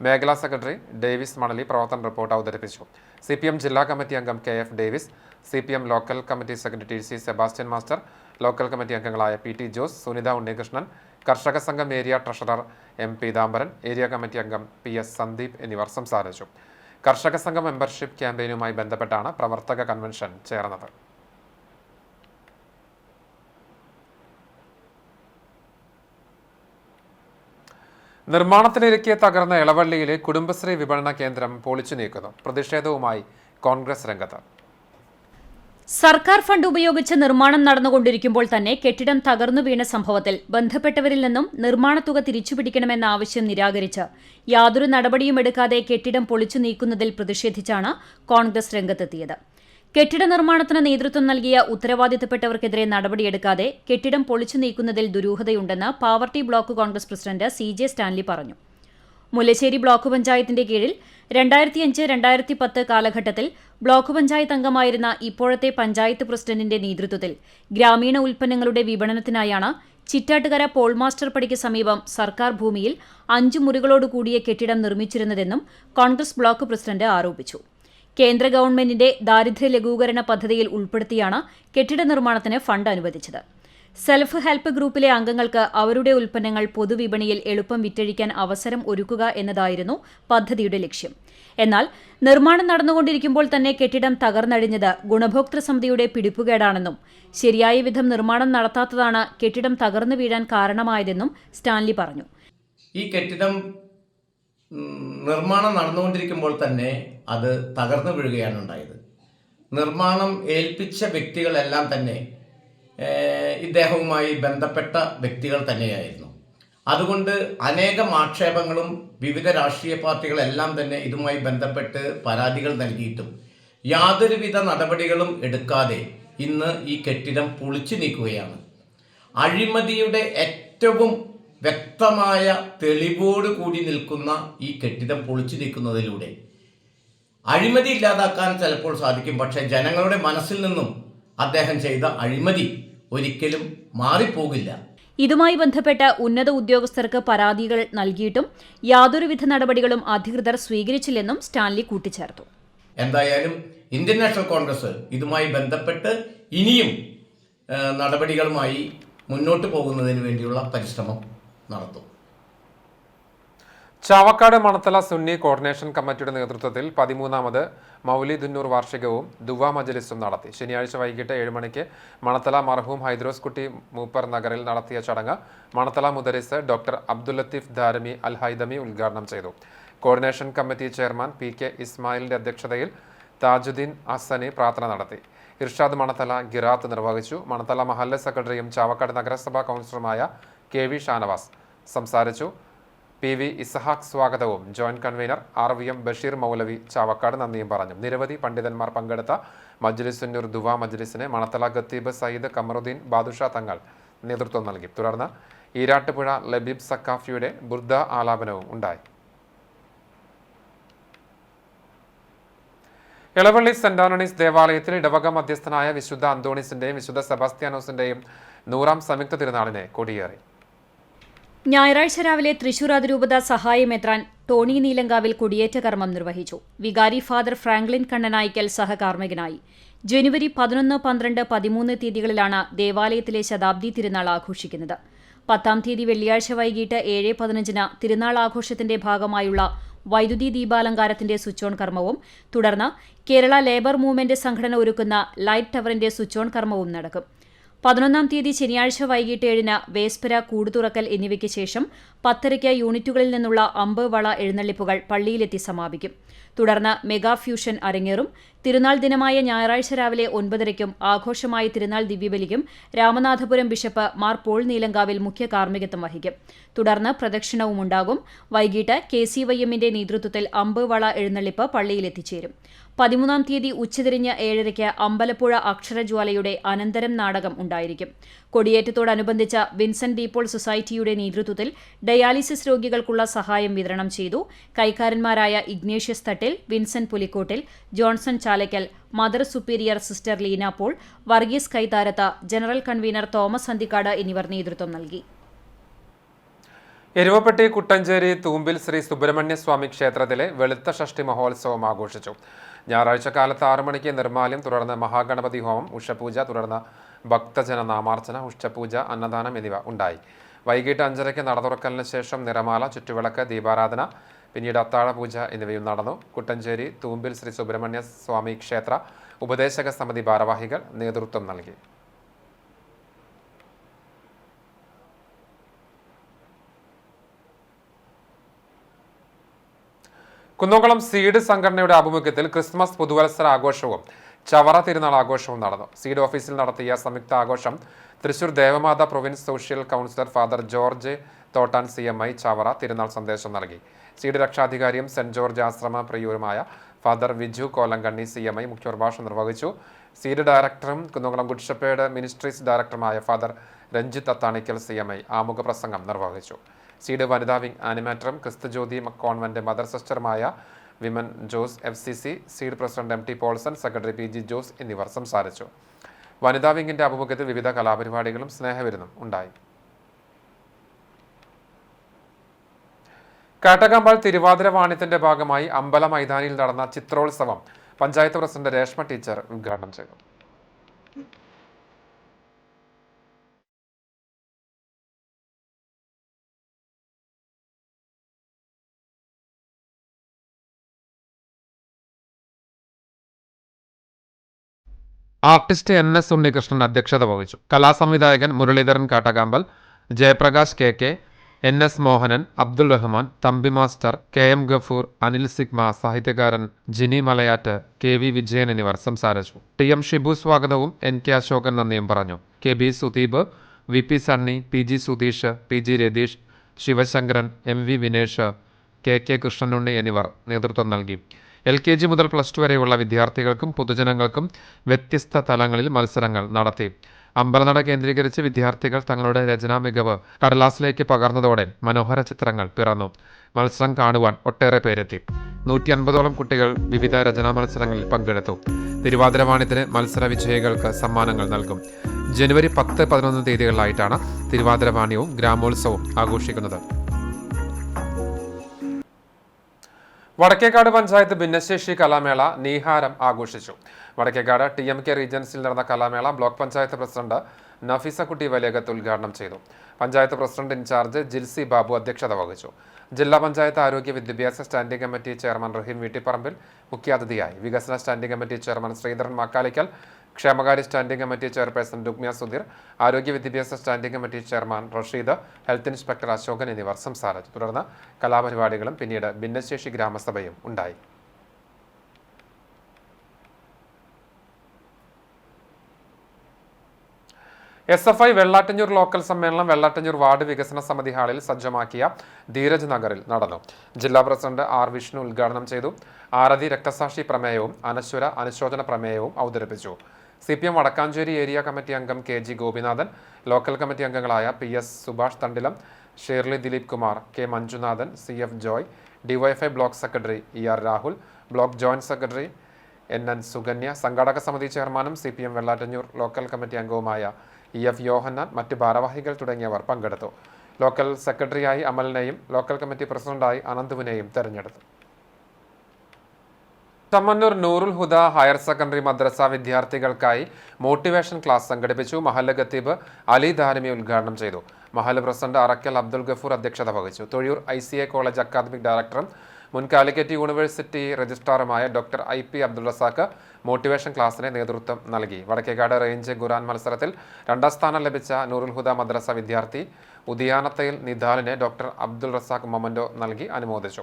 മേഖലാ സെക്രട്ടറി ഡേവിസ് മണലി പ്രവർത്തന റിപ്പോർട്ട് അവതരിപ്പിച്ചു. CPM ജില്ലാ കമ്മിറ്റി അംഗം KF Davis, CPM local committee secretary TC Sebastian master, local committee അംഗങ്ങളായ PT ജോസ്, സുനിത ഉണ്ണികൃഷ്ണൻ, കർഷക സംഘം area treasurer M Peethambaran, area committee അംഗം PS സന്ദീപ് എന്നിവർ സംസാരിച്ചു. കർഷക സംഘം മെമ്പർഷിപ്പ് ക്യാമ്പയിനുമായി ബന്ധപ്പെട്ടാണ് പ്രവർത്തക കൺവെൻഷൻ ചേർന്നത്. നിർമ്മാണത്തിനിരിക്കെ തകർന്ന എളവള്ളിയിലെ കുടുംബശ്രീ വിപണന കേന്ദ്രം പൊളിച്ചു നീക്കുന്നു. പ്രതിഷേധവുമായി കോൺഗ്രസ് രംഗത്ത്. സർക്കാർ ഫണ്ട് ഉപയോഗിച്ച് നിർമ്മാണം നടന്നുകൊണ്ടിരിക്കുമ്പോൾ തന്നെ കെട്ടിടം തകർന്നു വീണ സംഭവത്തിൽ ബന്ധപ്പെട്ടവരിൽ നിന്നും നിർമ്മാണ തുക തിരിച്ചുപിടിക്കണമെന്ന ആവശ്യം നിരാകരിച്ച് യാതൊരു നടപടിയും എടുക്കാതെ കെട്ടിടം പൊളിച്ചു നീക്കുന്നതിൽ പ്രതിഷേധിച്ചാണ് കോൺഗ്രസ് രംഗത്തെത്തിയത്. കെട്ടിട നിർമ്മാണത്തിന് നേതൃത്വം നൽകിയ ഉത്തരവാദിത്തപ്പെട്ടവർക്കെതിരെ നടപടിയെടുക്കാതെ കെട്ടിടം പൊളിച്ചു നീക്കുന്നതിൽ ദുരൂഹതയുണ്ടെന്ന് Pavaratty block Congress president CJ Stanley പറഞ്ഞു. മുല്ലശ്ശേരി ബ്ലോക്ക് പഞ്ചായത്തിന്റെ കീഴിൽ 2005-2010 കാലഘട്ടത്തിൽ ബ്ലോക്ക് പഞ്ചായത്ത് അംഗമായിരുന്ന ഇപ്പോഴത്തെ പഞ്ചായത്ത് പ്രസിഡന്റിന്റെ നേതൃത്വത്തിൽ ഗ്രാമീണ ഉൽപ്പന്നങ്ങളുടെ വിപണനത്തിനായാണ് ചിറ്റാട്ടുകര പോൾ മാസ്റ്റർ പടിക്ക് സമീപം സർക്കാർ ഭൂമിയിൽ 5 മുറികളോടുകൂടിയ കെട്ടിടം നിർമ്മിച്ചിരുന്നതെന്നും കോൺഗ്രസ് ബ്ലോക്ക് പ്രസിഡന്റ് ആരോപിച്ചു. കേന്ദ്ര ഗവൺമെന്റിന്റെ ദാരിദ്ര്യ ലഘൂകരണ പദ്ധതിയിൽ ഉൾപ്പെടുത്തിയാണ് കെട്ടിട നിർമ്മാണത്തിന് ഫണ്ട് അനുവദിച്ചത്. സെൽഫ് ഹെൽപ്പ് ഗ്രൂപ്പിലെ അംഗങ്ങൾക്ക് അവരുടെ ഉൽപ്പന്നങ്ങൾ പൊതുവിപണിയിൽ എളുപ്പം വിറ്റഴിക്കാൻ അവസരം ഒരുക്കുക എന്നതായിരുന്നു പദ്ധതിയുടെ ലക്ഷ്യം. എന്നാൽ നിർമ്മാണം നടന്നുകൊണ്ടിരിക്കുമ്പോൾ തന്നെ കെട്ടിടം തകർന്നടിഞ്ഞത് ഗുണഭോക്തൃ സമിതിയുടെ പിടിപ്പുകേടാണെന്നും ശരിയായ വിധം നിർമ്മാണം നടത്താത്തതാണ് കെട്ടിടം തകർന്നു വീഴാൻ കാരണമായതെന്നും സ്റ്റാൻലി പറഞ്ഞു. ഈ കെട്ടിടം നിർമ്മാണം നടന്നുകൊണ്ടിരിക്കുമ്പോൾ തന്നെ അത് തകർന്നു വീഴുകയാണ് ഉണ്ടായത്. നിർമ്മാണം ഏൽപ്പിച്ച വ്യക്തികളെല്ലാം തന്നെ ഇദ്ദേഹവുമായി ബന്ധപ്പെട്ട വ്യക്തികൾ തന്നെയായിരുന്നു. അതുകൊണ്ട് അനേകം ആക്ഷേപങ്ങളും വിവിധ രാഷ്ട്രീയ പാർട്ടികളെല്ലാം തന്നെ ഇതുമായി ബന്ധപ്പെട്ട് പരാതികൾ നൽകിയിട്ടും യാതൊരുവിധ നടപടികളും എടുക്കാതെ ഇന്ന് ഈ കെട്ടിടം പൊളിച്ചു നീക്കുകയാണ്. അഴിമതിയുടെ ഏറ്റവും വ്യക്തമായ തെളിവോട് കൂടി നിൽക്കുന്ന ഈ കെട്ടിടം പൊളിച്ചു നീക്കുന്നതിലൂടെ അഴിമതി ഇല്ലാതാക്കാൻ ചിലപ്പോൾ സാധിക്കും. പക്ഷേ ജനങ്ങളുടെ മനസ്സിൽ നിന്നും അദ്ദേഹം ചെയ്ത അഴിമതി ഒരിക്കലും മാറിപ്പോകില്ല. ഇതുമായി ബന്ധപ്പെട്ട് ഉന്നത ഉദ്യോഗസ്ഥർക്ക് പരാതികൾ നൽകിയിട്ടും യാതൊരുവിധ നടപടികളും അധികൃതർ സ്വീകരിച്ചില്ലെന്നും സ്റ്റാൻലി കൂട്ടിച്ചേർത്തു. എന്തായാലും ഇന്ത്യൻ നാഷണൽ കോൺഗ്രസ് ഇതുമായി ബന്ധപ്പെട്ട് ഇനിയും നടപടികളുമായി മുന്നോട്ട് പോകുന്നതിന് വേണ്ടിയുള്ള പരിശ്രമം നടത്തും. ചാവക്കാട് മണത്തല സുന്നി കോർഡിനേഷൻ കമ്മിറ്റിയുടെ നേതൃത്വത്തിൽ 13ാമത് മൗലിദുന്നൂർ വാർഷികവും ദുവാ മജ്ലിസും നടത്തി. ശനിയാഴ്ച വൈകിട്ട് 7 മണിക്ക് മണത്തല മർഹൂം ഹൈദ്രോസ് കുട്ടി മൂപ്പർ നഗറിൽ നടത്തിയ ചടങ്ങ് മണത്തല മുദരിസ് ഡോക്ടർ അബ്ദുൽ ലത്തീഫ് ദാരമി അൽ ഹൈദമി ഉദ്ഘാടനം ചെയ്തു. കോർഡിനേഷൻ കമ്മിറ്റി ചെയർമാൻ PK ഇസ്മായിലിന്റെ അധ്യക്ഷതയിൽ താജുദ്ദീൻ ഹസനി പ്രാർത്ഥന നടത്തി. ഇർഷാദ് മണത്തല ഗിറാത്ത് നിർവഹിച്ചു. മണത്തല മഹല്ല സെക്രട്ടറിയും ചാവക്കാട് നഗരസഭാ കൗൺസിലറുമായ KV ഷാനവാസ് സംസാരിച്ചു. PV ഇസഹാഖ് സ്വാഗതവും ജോയിന്റ് കൺവീനർ RVM ബഷീർ മൗലവി ചാവക്കാട് നന്ദിയും പറഞ്ഞു. നിരവധി പണ്ഡിതന്മാർ പങ്കെടുത്ത മജ്ലിസുന്നൂർ ദുവാ മജ്ലിസിന് മണത്തല ഖത്തീബ് സയ്യിദ് കമറുദ്ദീൻ ബാദുഷാ തങ്ങൾ നേതൃത്വം നൽകി. തുടർന്ന് ഈരാട്ടുപുഴ ലബീബ് സക്കാഫിയുടെ ബുർദ ആലാപനവും ഉണ്ടായി. ഇളവള്ളി സെന്റ് ആന്റണീസ് ദേവാലയത്തിൽ ഇടവക മധ്യസ്ഥനായ വിശുദ്ധ അന്തോണീസിന്റെയും വിശുദ്ധ സെബാസ്റ്റ്യാനോസിന്റെയും 100ാം സംയുക്ത തിരുനാളിനെ കൊടിയേറി. ഞായറാഴ്ച രാവിലെ തൃശൂർ അതിരൂപത സഹായമെത്രാൻ ടോണി നീലങ്കാവിൽ കൊടിയേറ്റ കർമ്മം നിർവഹിച്ചു. വികാരി ഫാദർ ഫ്രാങ്ക്ലിൻ കണ്ണനായിക്കൽ സഹകാർമ്മികനായി. ജനുവരി 11, 12, 13 തീയതികളിലാണ് ദേവാലയത്തിലെ ശതാബ്ദി തിരുനാൾ ആഘോഷിക്കുന്നത്. 10-ാം തീയതി വെള്ളിയാഴ്ച വൈകിട്ട് 7:15 തിരുനാൾ ആഘോഷത്തിന്റെ ഭാഗമായുള്ള വൈദ്യുതി ദീപാലങ്കാരത്തിന്റെ സ്വിച്ച് ഓൺ കർമ്മവും തുടർന്ന് കേരള ലേബർ മൂവ്മെന്റ് സംഘടന ഒരുക്കുന്ന ലൈറ്റ് ടവറിന്റെ സ്വിച്ച് ഓൺ കർമ്മവും നടക്കും. 11-ാം തീയതി ശനിയാഴ്ച വൈകിട്ട് 7-ന് വേസ്പര കൂടുതുറക്കൽ എന്നിവയ്ക്ക് ശേഷം 10:30 യൂണിറ്റുകളിൽ നിന്നുള്ള അമ്പ് വള എഴുന്നള്ളിപ്പുകൾ പള്ളിയിലെത്തി സമാപിക്കും. തുടർന്ന് മെഗാ ഫ്യൂഷൻ അരങ്ങേറും. തിരുനാൾ ദിനമായ ഞായറാഴ്ച രാവിലെ 9:30 ആഘോഷമായ തിരുനാൾ ദിവ്യബലിക്കും രാമനാഥപുരം ബിഷപ്പ് മാർ പോൾ നീലങ്കാവിൽ മുഖ്യ കാർമ്മികത്വം വഹിക്കും. തുടർന്ന് പ്രദക്ഷിണവും ഉണ്ടാകും. വൈകിട്ട് KCYMന്റെ നേതൃത്വത്തിൽ അമ്പ് വള എഴുന്നള്ളിപ്പ് പള്ളിയിലെത്തിച്ചേരും. 13-ാം തീയതി ഉച്ചതിരിഞ്ഞ് 7:30 അമ്പലപ്പുഴ അക്ഷരജ്വാലയുടെ അനന്തരം നാടകം ഉണ്ടായിരിക്കും. കൊടിയേറ്റത്തോടനുബന്ധിച്ച് വിൻസെന്റ് ഡീപോൾ സൊസൈറ്റിയുടെ നേതൃത്വത്തിൽ ഡയാലിസിസ് രോഗികൾക്കുള്ള സഹായം വിതരണം ചെയ്തു. കൈക്കാരന്മാരായ Ignatius Thattil, Vincent Pulikkottil, Johnson Chalakkal, mother superior sister Leena Paul, Varghese Kaitharath, general convener Thomas Anthikad എന്നിവർ നേതൃത്വം നൽകി. എരുവപ്പെട്ടി കുട്ടഞ്ചേരി തൂമ്പിൽ ശ്രീ സുബ്രഹ്മണ്യ സ്വാമി ക്ഷേത്രത്തിലെ വെളുത്ത ഷഷ്ഠി മഹോത്സവം ആഘോഷിച്ചു. ഞായറാഴ്ച കാലത്ത് 6 മണിക്ക് നിർമ്മാല്യം, തുടർന്ന് മഹാഗണപതി ഹോമം, ഉഷപൂജ, തുടർന്ന് ഭക്തജന നാമാർച്ചന, ഉഷപൂജ, അന്നദാനം എന്നിവ ഉണ്ടായി. വൈകിട്ട് 5:30 നട തുറക്കലിന് ശേഷം നിറമാല, ചുറ്റുവിളക്ക്, ദീപാരാധന, പിന്നീട് അത്താഴപൂജ എന്നിവയും നടന്നു. കുട്ടഞ്ചേരി തൂമ്പിൽ ശ്രീ സുബ്രഹ്മണ്യ സ്വാമി ക്ഷേത്ര ഉപദേശക സമിതി ഭാരവാഹികൾ നേതൃത്വം നൽകി. കുന്നംകുളം സീഡ് സംഘടനയുടെ ആഭിമുഖ്യത്തിൽ ക്രിസ്മസ് പുതുവത്സര ആഘോഷവും ചവറ തിരുനാൾ ആഘോഷവും നടന്നു. സീഡ് ഓഫീസിൽ നടത്തിയ സംയുക്ത ആഘോഷം Thrissur Devamatha province social councillor father George Thottan CMI Chavara തിരുനാൾ സന്ദേശം നൽകി. സീഡ് രക്ഷാധികാരിയും സെന്റ് ജോർജ് ആശ്രമ പ്രിയൂരുമായ ഫാദർ വിജു കോലങ്കണ്ണി CMI മുഖ്യപ്രഭാഷണം നിർവഹിച്ചു. സീഡ് ഡയറക്ടറും കുന്നംകുളം ഗുഡ് ഷെപ്പേർഡ് മിനിസ്ട്രീസ് ഡയറക്ടറുമായ ഫാദർ രഞ്ജിത്ത് അത്താണിക്കൽ CMI ആമുഖ പ്രസംഗം നിർവഹിച്ചു. സീഡ് വനിതാ വിംഗ് ആനിമേറ്ററും ക്രിസ്തുജ്യോതി കോൺവെന്റ് മദർ സിസ്റ്ററുമായ വിമൻ Jose FCC seed president MT Paulson, secretary PG Jose എന്നിവർ സംസാരിച്ചു. വനിതാ വിംഗിന്റെ ആഭിമുഖ്യത്തിൽ വിവിധ കലാപരിപാടികളും സ്നേഹവിരുന്നും ഉണ്ടായി. കാട്ടകമ്പാൾ തിരുവാതിര വാണിയത്തിന്റെ ഭാഗമായി അമ്പല മൈതാനിയിൽ നടന്ന ചിത്രോത്സവം പഞ്ചായത്ത് പ്രസിഡന്റ് രേഷ്മ ടീച്ചർ ഉദ്ഘാടനം ചെയ്തു. ആർട്ടിസ്റ്റ് NS ഉണ്ണികൃഷ്ണൻ അധ്യക്ഷത വഹിച്ചു. കലാസംവിധായകൻ Muraleedharan Kattakampal, Jayaprakash KK, NS Mohanan, Abdul Rahman, Thampi master, KM Gafoor, Anil Sigma, സാഹിത്യകാരൻ ജിനി മലയാറ്റ്, KV വിജയൻ എന്നിവർ സംസാരിച്ചു. TM ഷിബു സ്വാഗതവും NK അശോകൻ നന്ദിയും പറഞ്ഞു. KB Sudeep, VP Sunny, PG Sudheesh, PG Ratheesh, Sivasankaran, MV Vinesh, KK Krishnanunni എന്നിവർ നേതൃത്വം നൽകി. LKG മുതൽ +2 വരെയുള്ള വിദ്യാർത്ഥികൾക്കും പൊതുജനങ്ങൾക്കും വ്യത്യസ്ത തലങ്ങളിൽ മത്സരങ്ങൾ നടത്തി. അമ്പലനട കേന്ദ്രീകരിച്ച് വിദ്യാർത്ഥികൾ തങ്ങളുടെ രചനാ മികവ് കടലാസിലേക്ക് പകർന്നതോടെ മനോഹര ചിത്രങ്ങൾ പിറന്നു. മത്സരം കാണുവാൻ ഒട്ടേറെ പേരെത്തി. 150ഓളം കുട്ടികൾ വിവിധ രചനാ മത്സരങ്ങളിൽ പങ്കെടുത്തു. തിരുവാതിരവാണിത്തിന് മത്സര വിജയികൾക്ക് സമ്മാനങ്ങൾ നൽകും. ജനുവരി 10-11 തീയതികളിലായിട്ടാണ് തിരുവാതിരവാണിയും ഗ്രാമോത്സവവും ആഘോഷിക്കുന്നത്. വടക്കേക്കാട് പഞ്ചായത്ത് ഭിന്നശേഷി കലാമേള നീഹാരം ആഘോഷിച്ചു. വടക്കേക്കാട് TMK റീജൻസിൽ നടന്ന കലാമേള ബ്ലോക്ക് പഞ്ചായത്ത് പ്രസിഡന്റ് നഫീസക്കുട്ടി വലിയകത്ത് ഉദ്ഘാടനം ചെയ്തു. പഞ്ചായത്ത് പ്രസിഡന്റ് ഇൻചാർജ് ജിൽസി ബാബു അധ്യക്ഷത വഹിച്ചു. ജില്ലാ പഞ്ചായത്ത് ആരോഗ്യ വിദ്യാഭ്യാസ standing committee chairman Raheem Veettipparambil മുഖ്യാതിഥിയായി. വികസന standing committee chairman Sreedharan Makkalikkal, ക്ഷേമകാര്യ standing committee chairperson Rukmiya Sudheer, ആരോഗ്യ വിദ്യാഭ്യാസ standing committee chairman Rasheed, health inspector Ashokan എന്നിവർ സംസാരിച്ചു. തുടർന്ന് കലാപരിപാടികളും പിന്നീട് ഭിന്നശേഷി ഗ്രാമസഭയും ഉണ്ടായി. SFI വെള്ളാട്ടഞ്ഞൂർ ലോക്കൽ സമ്മേളനം വെള്ളാട്ടഞ്ഞൂർ വാർഡ് വികസന സമിതി ഹാളിൽ സജ്ജമാക്കിയ ധീരജ് നഗറിൽ നടന്നു. ജില്ലാ പ്രസിഡന്റ് R വിഷ്ണു ഉദ്ഘാടനം ചെയ്തു. ആരതി രക്തസാക്ഷി പ്രമേയവും അനശ്വര അനുശോചന പ്രമേയവും അവതരിപ്പിച്ചു. CPM വടക്കാഞ്ചേരി ഏരിയ കമ്മിറ്റി അംഗം KG ഗോപിനാഥൻ, ലോക്കൽ കമ്മിറ്റി അംഗങ്ങളായ PS Subhash Thandilam, Shirley Dileep Kumar, K Manjunathan, CF Joy, DYFI block secretary ER Rahul, block joint secretary NN Sukanya, സംഘാടക സമിതി ചെയർമാനും CPM വെള്ളാട്ടഞ്ഞൂർ ലോക്കൽ കമ്മിറ്റി അംഗവുമായ EF യോഹന്നാൻ, മറ്റ് ഭാരവാഹികൾ തുടങ്ങിയവർ പങ്കെടുത്തു. ലോക്കൽ സെക്രട്ടറിയായി അമലിനെയും ലോക്കൽ കമ്മിറ്റി പ്രസിഡന്റായി അനന്തുവിനെയും തെരഞ്ഞെടുത്തു. ചമ്മന്നൂർ നൂറുൽ ഹുദ ഹയർ സെക്കൻഡറി മദ്രസ വിദ്യാർത്ഥികൾക്കായി മോട്ടിവേഷൻ ക്ലാസ് സംഘടിപ്പിച്ചു. മഹല്ല് ഖത്തീബ് അലി ദാരിമി ഉദ്ഘാടനം ചെയ്തു. മഹല്ല് പ്രസിഡന്റ് അറക്കൽ അബ്ദുൾ ഗഫൂർ അധ്യക്ഷത വഹിച്ചു. തൊഴിയൂർ ICA കോളേജ് അക്കാദമിക് ഡയറക്ടറും മുൻ കാലിക്കറ്റ് യൂണിവേഴ്സിറ്റി രജിസ്ട്രാറുമായ doctor IP Abdul Razak motivation ക്ലാസിന് നേതൃത്വം നൽകി. വടക്കേക്കാട് റേഞ്ച് ഖുർആൻ മത്സരത്തിൽ 2ാം സ്ഥാനം ലഭിച്ച നൂറുൽ ഹുദ മദ്രസ വിദ്യാർത്ഥി ഉദിയാനത്തയിൽ നിദാലിനെ ഡോക്ടർ അബ്ദുൾ റസാഖ് മൊമന്റോ നൽകി അനുമോദിച്ചു.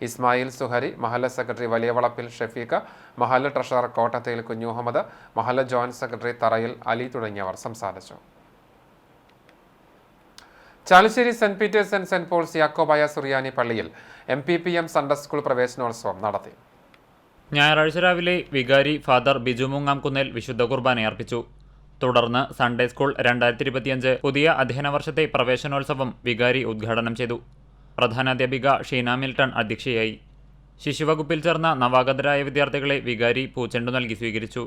ഇസ്മായിൽ സുഹരി, മഹല്ല് സെക്രട്ടറി വലിയവളപ്പിൽ ഷഫീഖ്, മഹല്ല് ട്രഷറർ കോട്ടത്തയിൽ കുഞ്ഞുമുഹമ്മദ്, മഹല്ല് ജോയിന്റ് സെക്രട്ടറി തറയിൽ അലി തുടങ്ങിയവർ സംസാരിച്ചു. Chalissery saint Peter's and saint Paul's Yakobaya Suriyani പള്ളിയിൽ MPPM സൺഡേ സ്കൂൾ പ്രവേശനോത്സവം നടത്തി. ഞായറാഴ്ച രാവിലെ വികാരി ഫാദർ ബിജു മൂങ്ങാംകുന്നേൽ വിശുദ്ധ കുർബാന അർപ്പിച്ചു. തുടർന്ന് സൺഡേ സ്കൂൾ 2025 പുതിയ അധ്യയന വർഷത്തെ പ്രവേശനോത്സവം വികാരി ഉദ്ഘാടനം ചെയ്തു. പ്രധാനാധ്യാപിക ഷീന മിൽട്ടൺ അധ്യക്ഷയായി. ശിശുവകുപ്പിൽ ചേർന്ന നവാഗതരായ വിദ്യാർത്ഥികളെ വികാരി പൂച്ചെണ്ടു നൽകി സ്വീകരിച്ചു.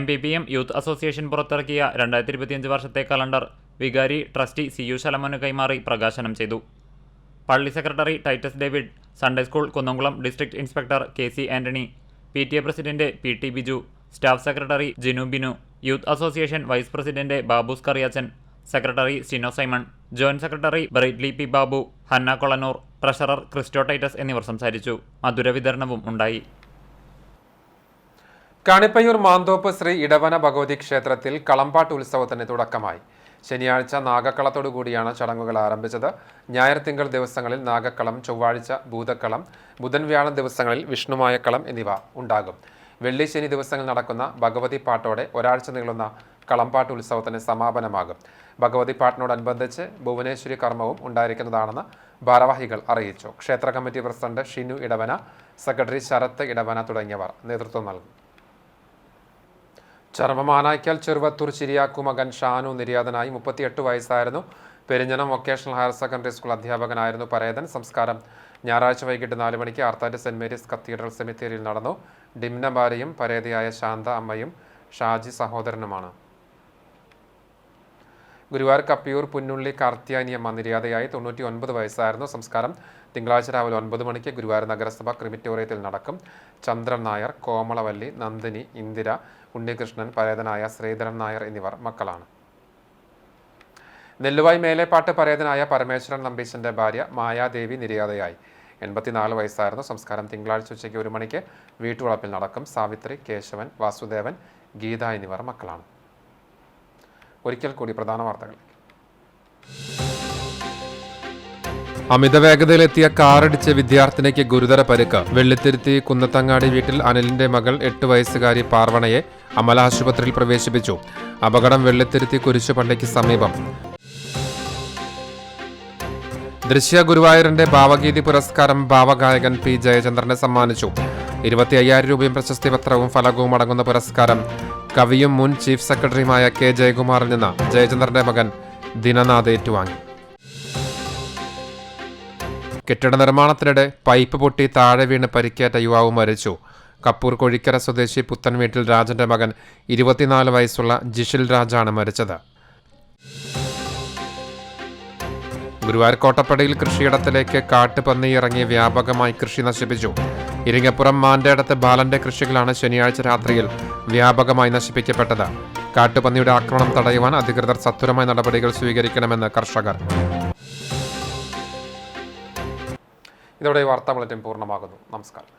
MPPM യൂത്ത് അസോസിയേഷൻ പുറത്തിറക്കിയ 2025 വർഷത്തെ കലണ്ടർ വികാരി ട്രസ്റ്റി CU ശലമോന് കൈമാറി പ്രകാശനം ചെയ്തു. പള്ളി secretary Titus David, Sunday school Kunnamkulam district inspector KC Antony, PTA president PT Biju, staff secretary Jinu Binu, youth association vice president Babus Kuriachan, secretary Sino Simon, joint secretary Brightly P Babu, Hannah Kolanur, treasurer Christo Titus എന്നിവർ സംസാരിച്ചു. മധുര വിതരണവും ഉണ്ടായി. കാണിപ്പയ്യൂർ മാന്തോപ്പ് ശ്രീ ഇടവന ഭഗവതി ക്ഷേത്രത്തിൽ കളമ്പാട്ട് ഉത്സവത്തിന് തുടക്കമായി. ശനിയാഴ്ച നാഗക്കളത്തോടുകൂടിയാണ് ചടങ്ങുകൾ ആരംഭിച്ചത്. ഞായർ തിങ്കൾ ദിവസങ്ങളിൽ നാഗക്കളം, ചൊവ്വാഴ്ച ഭൂതക്കളം, ബുധൻ വ്യാഴം ദിവസങ്ങളിൽ വിഷ്ണുമായക്കളം എന്നിവ ഉണ്ടാകും. വെള്ളി ശനി ദിവസങ്ങളിൽ നടക്കുന്ന ഭഗവതി പാട്ടോടെ ഒരാഴ്ച നീളുന്ന കളമ്പാട്ട് ഉത്സവത്തിന് സമാപനമാകും. ഭഗവതി പാട്ടിനോടനുബന്ധിച്ച് ഭുവനേശ്വരി കർമ്മവും ഉണ്ടായിരിക്കുന്നതാണെന്ന് ഭാരവാഹികൾ അറിയിച്ചു. ക്ഷേത്ര committee president Shinu Edavana, secretary Sarath Edavana തുടങ്ങിയവർ നേതൃത്വം നൽകും. ചർമ്മമാനായ്ക്കൽ ചെറുവത്തൂർ ചിരിയാക്കു മകൻ ഷാനു നിര്യാതനായി. 38 വയസ്സായിരുന്നു. Perinjanam vocational higher secondary school അധ്യാപകനായിരുന്നു പരേതൻ. സംസ്കാരം ഞായറാഴ്ച വൈകിട്ട് 4 മണിക്ക് ആർത്താറ്റ് സെന്റ് മേരീസ് കത്തീഡ്രൽ സെമിത്തേരിയിൽ നടന്നു. ഡിംന ഭാര്യയും പരേതയായ ശാന്ത അമ്മയും ഷാജി സഹോദരനുമാണ്. ഗുരുവായൂർ കപ്പിയൂർ പുന്നുള്ളി കാർത്തിയാനിയമ്മ നിര്യാതയായി. 99 വയസ്സായിരുന്നു. സംസ്കാരം തിങ്കളാഴ്ച രാവിലെ 9 മണിക്ക് ഗുരുവായൂർ നഗരസഭ ക്രിമിറ്റോറിയത്തിൽ നടക്കും. ചന്ദ്രൻ നായർ, കോമളവല്ലി, നന്ദിനി, ഇന്ദിര, ഉണ്ണികൃഷ്ണൻ, പരേതനായ ശ്രീധരൻ നായർ എന്നിവർ മക്കളാണ്. നെല്ലുവായി മേലേപ്പാട്ട് പരേതനായ പരമേശ്വരൻ നമ്പീശന്റെ ഭാര്യ മായാദേവി നിര്യാതയായി. 84 വയസ്സായിരുന്നു. സംസ്കാരം തിങ്കളാഴ്ച ഉച്ചയ്ക്ക് 1 മണിക്ക് വീട്ടുവളപ്പിൽ നടക്കും. സാവിത്രി, കേശവൻ, വാസുദേവൻ, ഗീത എന്നിവർ മക്കളാണ്. ഒരിക്കൽ കൂടി പ്രധാന വാർത്തകൾ. അമിത വേഗതയിലെത്തിയ കാറിടിച്ച് വിദ്യാർത്ഥിനിക്ക് ഗുരുതര പരിക്ക്. വെള്ളിത്തിരുത്തി കുന്നത്തങ്ങാടി വീട്ടിൽ അനിലിന്റെ മകൾ 8 വയസ്സുകാരി പാർവണയെ അമല ആശുപത്രിയിൽ പ്രവേശിപ്പിച്ചു. അപകടം വെള്ളിത്തിരുത്തി കുരിശുപള്ളിക്ക് സമീപം. ദൃശ്യ ഗുരുവായൂരിന്റെ ഭാവഗീതി പുരസ്കാരം ഭാവഗായകൻ പി ജയചന്ദ്രനെ സമ്മാനിച്ചു. 25,000 രൂപയും പ്രശസ്തി പത്രവും ഫലകവും അടങ്ങുന്ന പുരസ്കാരം കവിയും മുൻ ചീഫ് സെക്രട്ടറിയുമായ കെ ജയകുമാറിൽ നിന്ന് ജയചന്ദ്രന്റെ മകൻ ദിനനാഥ് ഏറ്റുവാങ്ങി. കെട്ടിട നിർമ്മാണത്തിനിടെ പൈപ്പ് പൊട്ടി താഴെ വീണ് പരിക്കേറ്റ യുവാവ് മരിച്ചു. കപ്പൂർ കൊഴിക്കര സ്വദേശി പുത്തൻ വീട്ടിൽ രാജന്റെ മകൻ 24 വയസ്സുള്ള ജിഷിൽ രാജാണ് മരിച്ചത്. ഗുരുവായൂർ കോട്ടപ്പടിയിൽ കൃഷിയിടത്തിലേക്ക് കാട്ടുപന്നി ഇറങ്ങി വ്യാപകമായി കൃഷി നശിപ്പിച്ചു. ഇരിങ്ങപ്പുറം മാന്റേടത്ത് ബാലന്റെ കൃഷികളാണ് ശനിയാഴ്ച രാത്രിയിൽ വ്യാപകമായി നശിപ്പിക്കപ്പെട്ടത്. കാട്ടുപന്നിയുടെ ആക്രമണം തടയുവാൻ അധികൃതർ സത്വരമായ നടപടികൾ സ്വീകരിക്കണമെന്ന് കർഷകർ. ഇതോടെ വാർത്താ ബുള്ളറ്റിൻ പൂർണ്ണമാകുന്നു. നമസ്കാരം.